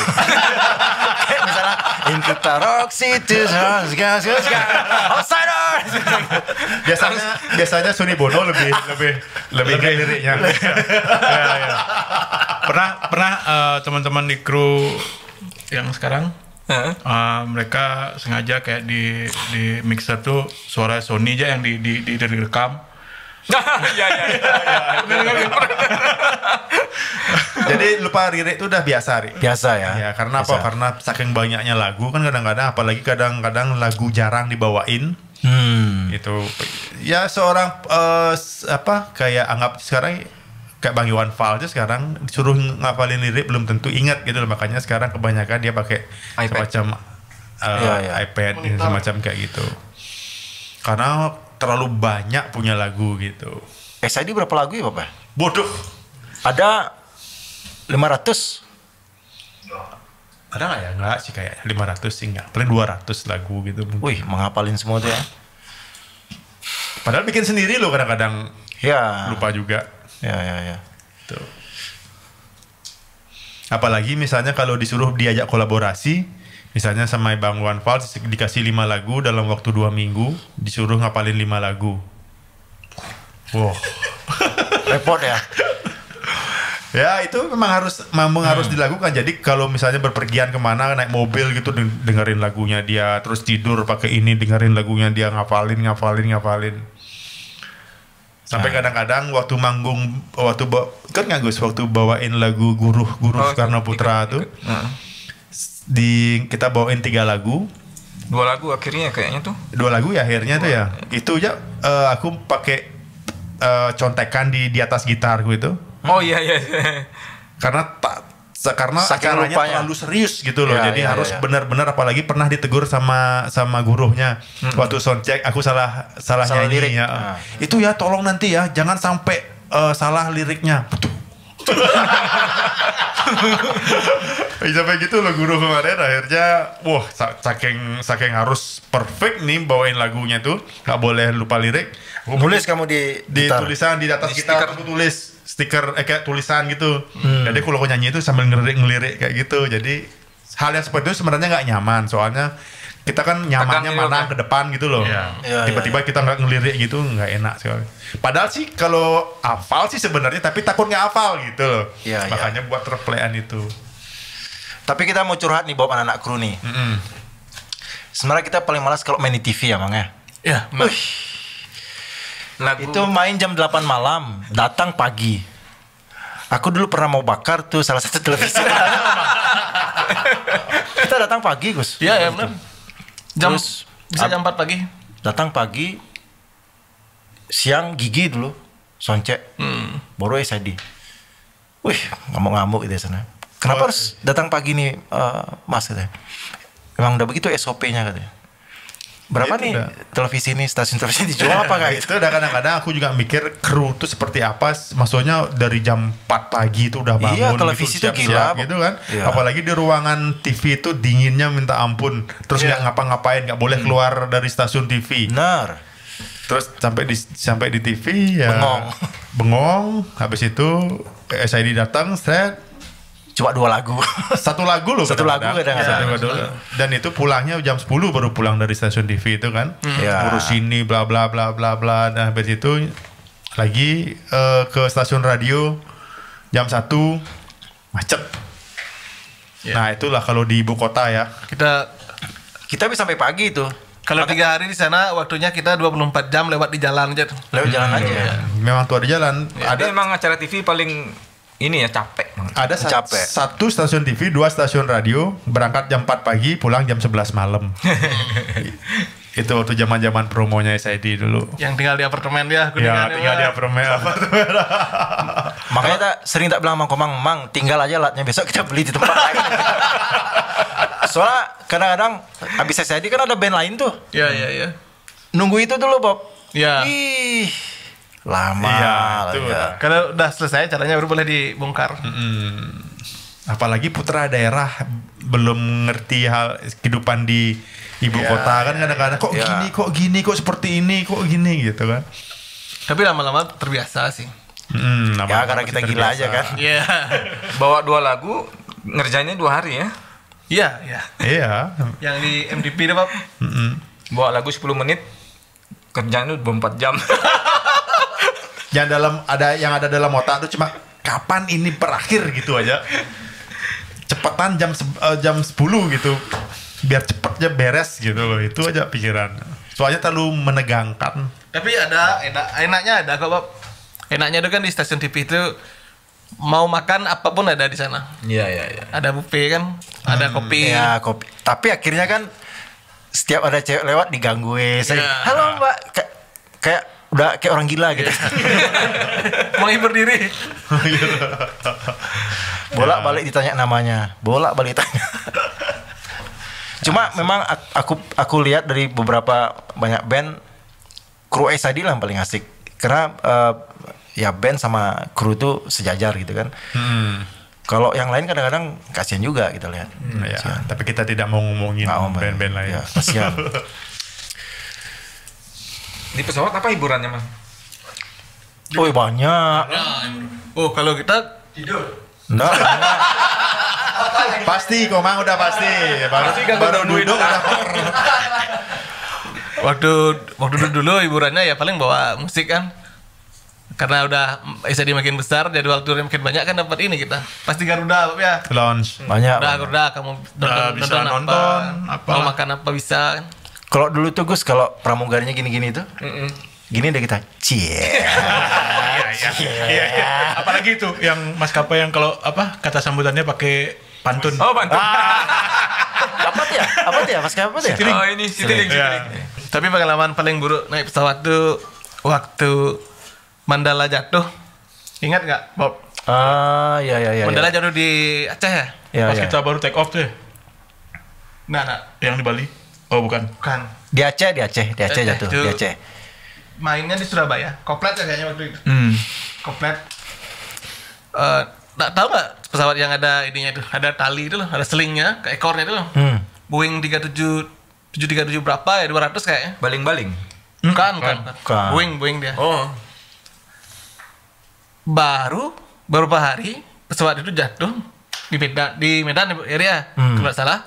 Speaker 3: Kayak misalnya Into Tarok City Outsider.
Speaker 1: Biasanya Sony Bono lebih kayak liriknya.
Speaker 4: Ya. Pernah teman-teman di kru yang sekarang mereka sengaja kayak di mixer tuh suara Sony aja yang direkam.
Speaker 5: Ya.
Speaker 1: Jadi lupa lirik itu udah biasa, Ri.
Speaker 3: Biasa ya?
Speaker 1: Ya, karena
Speaker 3: biasa.
Speaker 1: apa? Karena saking banyaknya lagu kan kadang-kadang, apalagi kadang-kadang lagu jarang dibawain. Itu ya seorang kayak anggap sekarang kayak Bang Iwan Fals aja sekarang disuruh ngapalin lirik belum tentu ingat gitu loh. Makanya sekarang kebanyakan dia pakai semacam iPad semacam kayak gitu. Karena terlalu banyak punya lagu gitu.
Speaker 3: SID berapa lagu ya Bapak?
Speaker 1: Bodoh.
Speaker 3: Ada 500.
Speaker 1: Ada nggak ya? Nggak sih kayak 500 sih nggak. Paling 200 lagu gitu.
Speaker 3: Wih, menghafalin semua tuh ya.
Speaker 1: Padahal bikin sendiri loh kadang-kadang.
Speaker 3: Ya.
Speaker 1: Lupa juga.
Speaker 3: Ya.
Speaker 1: Tuh. Apalagi misalnya kalau disuruh diajak kolaborasi, misalnya sama Bang Iwan Fals dikasih 5 lagu dalam waktu 2 minggu, disuruh ngapalin 5 lagu. Wow.
Speaker 3: Repot ya.
Speaker 1: Ya itu memang harus dilakukan. Jadi kalau misalnya berpergian kemana naik mobil gitu dengerin lagunya dia, terus tidur pakai ini dengerin lagunya dia, ngafalin. Sampai kadang-kadang waktu manggung kan nggak Gus waktu bawain lagu Guruh Soekarno Putra tuh. Kita bawain 3 lagu.
Speaker 5: 2 lagu akhirnya kayaknya tuh.
Speaker 1: 2 lagu ya akhirnya tuh ya. Itu aja aku pakai contekan di atas gitarku itu.
Speaker 5: Oh iya.
Speaker 1: Karena karena
Speaker 3: Saking
Speaker 1: acaranya
Speaker 3: lupanya.
Speaker 1: terlalu serius gitu loh.
Speaker 3: Iya,
Speaker 1: Jadi
Speaker 3: iya,
Speaker 1: harus
Speaker 3: iya.
Speaker 1: benar-benar, apalagi pernah ditegur sama gurunya waktu soundcheck, aku salah
Speaker 3: Salah
Speaker 1: nyanyi
Speaker 3: lirik.
Speaker 1: ya.
Speaker 3: Nah.
Speaker 1: Itu ya tolong nanti ya jangan sampai salah liriknya. Betul. Sampai gitu loh guru kemarin, akhirnya wah saking harus perfect nih bawain lagunya tuh, nggak boleh lupa lirik. Aku
Speaker 3: Nulis kamu di gitar.
Speaker 1: tulisan di atas
Speaker 5: Di
Speaker 1: gitar,
Speaker 5: stiker.
Speaker 1: aku tulis stiker kayak tulisan gitu. Jadi kalau aku nyanyi itu sambil ngelirik kayak gitu. Jadi hal yang seperti itu sebenarnya nggak nyaman, soalnya kita kan nyamannya
Speaker 5: Tegang
Speaker 1: mana
Speaker 5: juga.
Speaker 1: ke depan gitu loh.
Speaker 3: Iya,
Speaker 1: Tiba-tiba kita nggak ngelirik gitu, nggak enak sekali. Padahal sih kalau hafal sih sebenarnya, tapi takut nggak hafal gitu loh.
Speaker 3: Iya,
Speaker 1: Makanya buat replayan itu.
Speaker 3: Tapi kita mau curhat nih Bob, anak-anak kru nih. Sebenarnya kita paling malas kalau main di TV ya, Mang ya.
Speaker 2: Ya, benar.
Speaker 5: Lagu
Speaker 3: Itu main jam 8 malam, datang pagi. Aku dulu pernah mau bakar tuh salah satu televisi. Kita datang pagi, Gus.
Speaker 2: Iya, ya benar. Jam
Speaker 3: Terus,
Speaker 2: bisa jam 4 pagi.
Speaker 3: Datang pagi, siang gigi dulu, soncek, baru SID. Wih, ngamuk-ngamuk gitu sana. Kenapa harus datang pagi nih, Mas katanya. Emang udah begitu SOP-nya katanya. Berapa
Speaker 1: Itu
Speaker 3: nih
Speaker 1: udah.
Speaker 3: televisi ini, stasiun televisi dijual apa kayak gitu?
Speaker 1: Itu udah kadang-kadang aku juga mikir kru tuh seperti apa. Maksudnya dari jam 4 pagi itu udah bangun.
Speaker 3: Iya, televisi
Speaker 1: gitu,
Speaker 3: tuh
Speaker 1: siap-siap
Speaker 3: gila.
Speaker 1: gitu kan.
Speaker 3: Iya.
Speaker 1: Apalagi di ruangan TV itu dinginnya minta ampun. Terus nggak ngapa-ngapain, nggak boleh keluar dari stasiun TV.
Speaker 3: Benar.
Speaker 1: Terus sampai di TV ya bengong. Habis itu SID datang, set
Speaker 3: Cuma 2 lagu.
Speaker 1: satu lagu loh.
Speaker 3: Satu lagu
Speaker 1: kadang-kadang.
Speaker 3: kadang-kadang.
Speaker 1: Satu lagu. Dan itu pulangnya jam 10 baru pulang dari stasiun TV itu kan.
Speaker 3: Ya.
Speaker 1: Urus ini bla bla bla bla bla. Nah habis itu lagi ke stasiun radio jam 1 macet. Nah itulah kalau di ibu kota ya.
Speaker 3: Kita bisa sampai pagi itu.
Speaker 2: Kalau 3 hari di sana waktunya kita 24 jam lewat di jalan aja tuh.
Speaker 3: Lewat jalan aja.
Speaker 1: Memang tuh ada jalan.
Speaker 5: ada
Speaker 1: Ada
Speaker 5: emang acara TV paling ini ya capek banget.
Speaker 1: ada
Speaker 3: Capek.
Speaker 1: satu stasiun TV, 2 stasiun radio, berangkat jam 4 pagi, pulang jam 11 malam. Itu waktu zaman-zaman promonya SID dulu.
Speaker 2: Yang tinggal di apartemen dia,
Speaker 1: Ya, tinggal di apartemen.
Speaker 3: Makanya sering tak bilang sama Komang, Mang, tinggal aja latnya, besok kita beli di tempat lain. Soalnya kadang-kadang habis SID kan ada band lain tuh.
Speaker 2: Iya, iya, iya.
Speaker 3: Nunggu itu dulu, Bob.
Speaker 2: Iya.
Speaker 3: Ih, lama.
Speaker 1: Iya, itu
Speaker 3: lagi.
Speaker 1: udah.
Speaker 2: Kalau udah selesai caranya baru boleh dibongkar.
Speaker 1: Apalagi putra daerah belum ngerti hal kehidupan di ibu kota kan kadang-kadang kok gini kok seperti ini kok gini gitu kan.
Speaker 2: Tapi lama-lama terbiasa sih.
Speaker 3: Ya karena kita gila aja kan.
Speaker 2: Iya.
Speaker 5: Bawa 2 lagu ngerjainnya 2 hari ya.
Speaker 2: Iya, iya.
Speaker 1: Iya.
Speaker 2: Yang di MDP deh, Pak.
Speaker 5: Bawa lagu 10 menit kerjaan itu 24 jam.
Speaker 1: Yang ada dalam otak tuh cuma kapan ini berakhir gitu aja. Cepetan jam 10 gitu. Biar cepet aja beres gitu loh. Itu aja pikiran. Soalnya terlalu menegangkan.
Speaker 2: Tapi ada enaknya ada kok, Pak. Enaknya itu kan di stasiun TV itu mau makan apapun ada di sana.
Speaker 5: Iya, iya, iya.
Speaker 2: Ada buffet kan, ada kopi.
Speaker 3: Ya, kopi. Tapi akhirnya kan setiap ada cewek lewat digangguin. Saya,
Speaker 2: Iya.
Speaker 3: halo Mbak, kayak udah kayak orang gila gitu.
Speaker 2: Menghibur diri.
Speaker 3: Bolak-balik ditanya namanya, bolak-balik tanya. Cuma memang aku lihat dari beberapa banyak band, kru SID lah yang paling asik. Karena ya band sama kru itu sejajar gitu kan. Kalau yang lain kadang-kadang kasihan juga kita lihat.
Speaker 1: Ya, tapi kita tidak mau ngomongin
Speaker 3: Nggak mau,
Speaker 1: band-band lain.
Speaker 3: ya, kasihan.
Speaker 5: Di pesawat apa hiburannya, Mang?
Speaker 3: Oh banyak.
Speaker 2: Oh, kalau kita
Speaker 3: Enggak,
Speaker 1: Pasti Komang udah pasti. Baru duduk udah
Speaker 2: waktu dulu hiburannya ya paling bawa musik kan. Karena udah SID makin besar, jadwal turnya makin banyak kan dapat ini kita. Pasti Garuda, Bapak ya.
Speaker 1: launch.
Speaker 3: banyak.
Speaker 2: Udah Garuda kamu
Speaker 4: bisa
Speaker 2: nonton
Speaker 4: nonton,
Speaker 2: apa, mau makan apa bisa kan.
Speaker 3: Kalau dulu tuh Gus, kalau pramugarinya gini-gini tuh, gini deh kita,
Speaker 4: Iya. Apalagi itu yang maskapai yang kalau apa kata sambutannya pakai pantun.
Speaker 5: Oh, bantu.
Speaker 3: apa tuh ya? Apa tuh ya? Pas kayak apa tuh ya?
Speaker 5: Oh, ini Citylink.
Speaker 2: Tapi pengalaman paling buruk naik pesawat tuh waktu Mandala jatuh. Ingat nggak, Bob?
Speaker 3: Iya.
Speaker 2: Bandara jatuh di Aceh ya?
Speaker 3: Iya,
Speaker 4: Pas
Speaker 3: iya.
Speaker 4: kita baru take off tuh ya,
Speaker 2: Nah,
Speaker 4: yang di Bali. Oh bukan.
Speaker 2: bukan.
Speaker 3: Di Aceh jatuh,
Speaker 2: Itu.
Speaker 3: di Aceh.
Speaker 2: Mainnya di Surabaya. Koplet ya kayaknya waktu itu. Koplet. Nggak tahu nggak pesawat yang ada ininya itu, ada tali itu loh, ada selingnya, ke ekornya itu loh. Boeing 737 berapa ya, 200 kayaknya.
Speaker 5: Baling-baling.
Speaker 2: Bukan.
Speaker 3: Bukan.
Speaker 2: Boeing dia.
Speaker 5: Oh.
Speaker 2: Baru beberapa hari pesawat itu jatuh di Medan area, kalau nggak salah.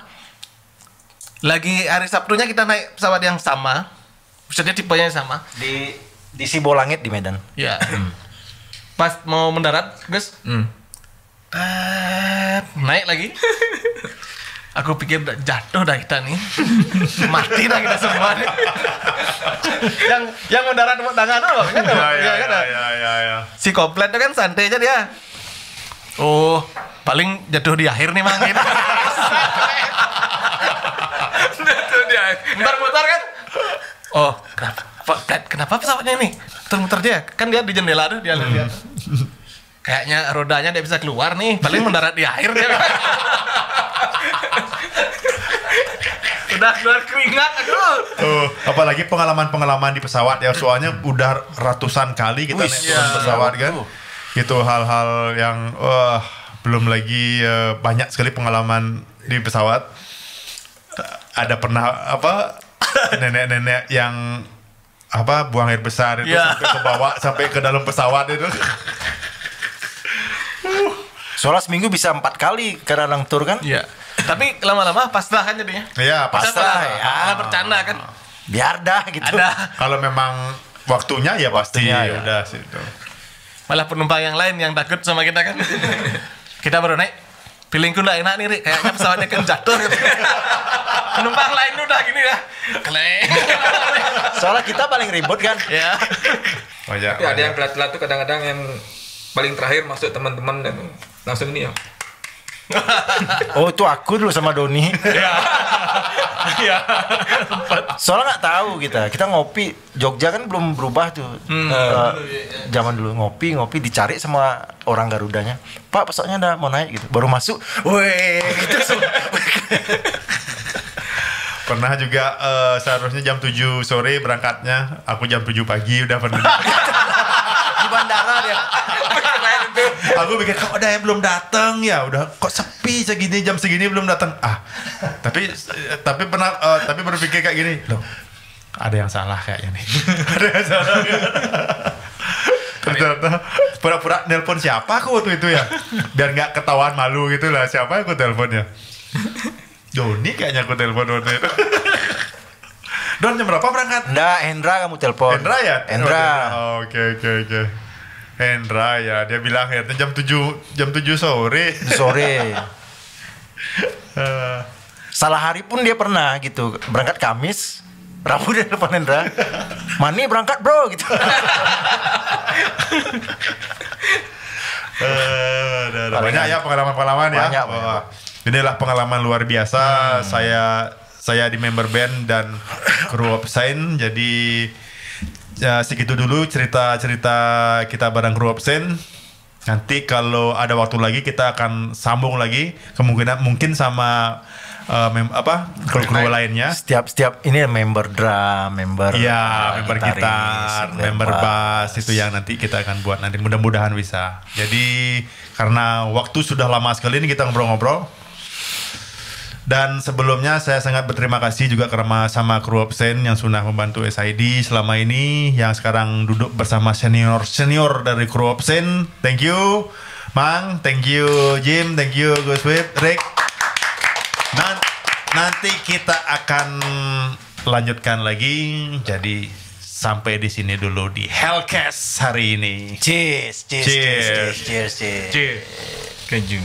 Speaker 2: Lagi hari Sabtunya kita naik pesawat yang sama, maksudnya tipenya yang sama.
Speaker 3: Di Sibolangit di Medan.
Speaker 2: Ya. Pas mau mendarat, guys, naik lagi. Aku pikir udah jatuh dah kita nih, mati dah kita semua nih. yang mendarat tepuk tangan tuh, kan?
Speaker 1: Ya.
Speaker 2: Si Koplet itu kan santai aja dia. Oh, paling jatuh di akhir nih mang. Gitu.
Speaker 5: Jatuh dia.
Speaker 2: Mutar-mutar kan? Oh, kenapa pesawatnya ini? Muter-muter dia, kan dia di jendela tuh dia lihat. Kayaknya rodanya dia bisa keluar nih, paling mendarat di akhir dia. Udah keluar keringat, aduh.
Speaker 1: Apalagi pengalaman-pengalaman di pesawat ya, soalnya udah ratusan kali kita naik turun pesawat kan. Itu hal-hal yang belum lagi banyak sekali pengalaman di pesawat. Ada pernah nenek-nenek yang buang air besar itu sampai ke bawah, sampai ke dalam pesawat itu.
Speaker 3: Soalnya seminggu bisa 4 kali karena lang tur kan?
Speaker 2: Iya. Tapi lama-lama pasrah kan jadinya.
Speaker 1: Iya,
Speaker 3: Pasrah ya.
Speaker 2: Bercanda kan.
Speaker 3: Biar dah gitu.
Speaker 2: Ada.
Speaker 1: Kalau memang waktunya ya pasti
Speaker 3: Waktunya, ya.
Speaker 1: udah situ.
Speaker 2: Malah penumpang yang lain yang takut sama kita kan. Kita baru naik. Feelingku nggak enak nih, Rik. Kayaknya pesawatnya kan jatuh gitu. Penumpang lain udah gini ya. Keleng.
Speaker 3: Soalnya kita paling ribut kan.
Speaker 2: Ya.
Speaker 5: Tapi ada yang telat-telat tuh kadang-kadang yang paling terakhir masuk teman-teman dan langsung ini ya.
Speaker 3: Oh itu aku dulu sama Doni.
Speaker 4: Iya.
Speaker 3: Soalnya nggak tahu kita ngopi Jogja kan belum berubah tuh. Zaman dulu ngopi dicari sama orang Garudanya. Pak pesawatnya udah mau naik gitu. Baru masuk, weh gitu.
Speaker 1: Pernah juga seharusnya jam 7 sore berangkatnya, aku jam 7 pagi udah pernah.
Speaker 3: Di bandara dia.
Speaker 1: Aku pikir kok ada yang belum datang ya, udah kok sepi jam segini belum datang. Tapi berpikir kayak gini, loh, ada yang salah kayaknya nih. Ada yang salah. Ternyata pura-pura nelpon siapa aku waktu itu ya, biar nggak ketahuan malu gitu lah, siapa aku teleponnya. Doni kayaknya aku telepon waktu itu. Don jam berapa berangkat?
Speaker 3: Nggak, Hendra kamu telepon.
Speaker 1: Hendra ya?
Speaker 3: Hendra.
Speaker 1: Oke. Hendra ya, dia bilang akhirnya jam 7 sore.
Speaker 3: Sore. Salah hari pun dia pernah gitu. Berangkat Kamis, Rabu dia telepon Hendra. Mani berangkat bro gitu.
Speaker 1: Banyak ya pengalaman-pengalaman ya.
Speaker 3: Banyak.
Speaker 1: Inilah pengalaman luar biasa. Saya di member band dan kru Obscene. Jadi ya segitu dulu cerita-cerita kita bareng kru Obscene. Nanti kalau ada waktu lagi kita akan sambung lagi, kemungkinan mungkin sama kru-kru lainnya.
Speaker 3: Setiap ini member drum, member
Speaker 1: Member
Speaker 3: gitaris,
Speaker 1: gitar, member bass itu yang nanti kita akan buat nanti, mudah-mudahan bisa. Jadi karena waktu sudah lama sekali ini kita ngobrol-ngobrol. Dan sebelumnya saya sangat berterima kasih juga sama kru Obscene yang sudah membantu SID selama ini, yang sekarang duduk bersama senior dari kru Obscene. Thank you Mang, thank you Jim, thank you Gus Wip, Rick. Nanti kita akan lanjutkan lagi. Jadi sampai di sini dulu di Hellcast hari ini.
Speaker 3: Cheers.
Speaker 4: Keju.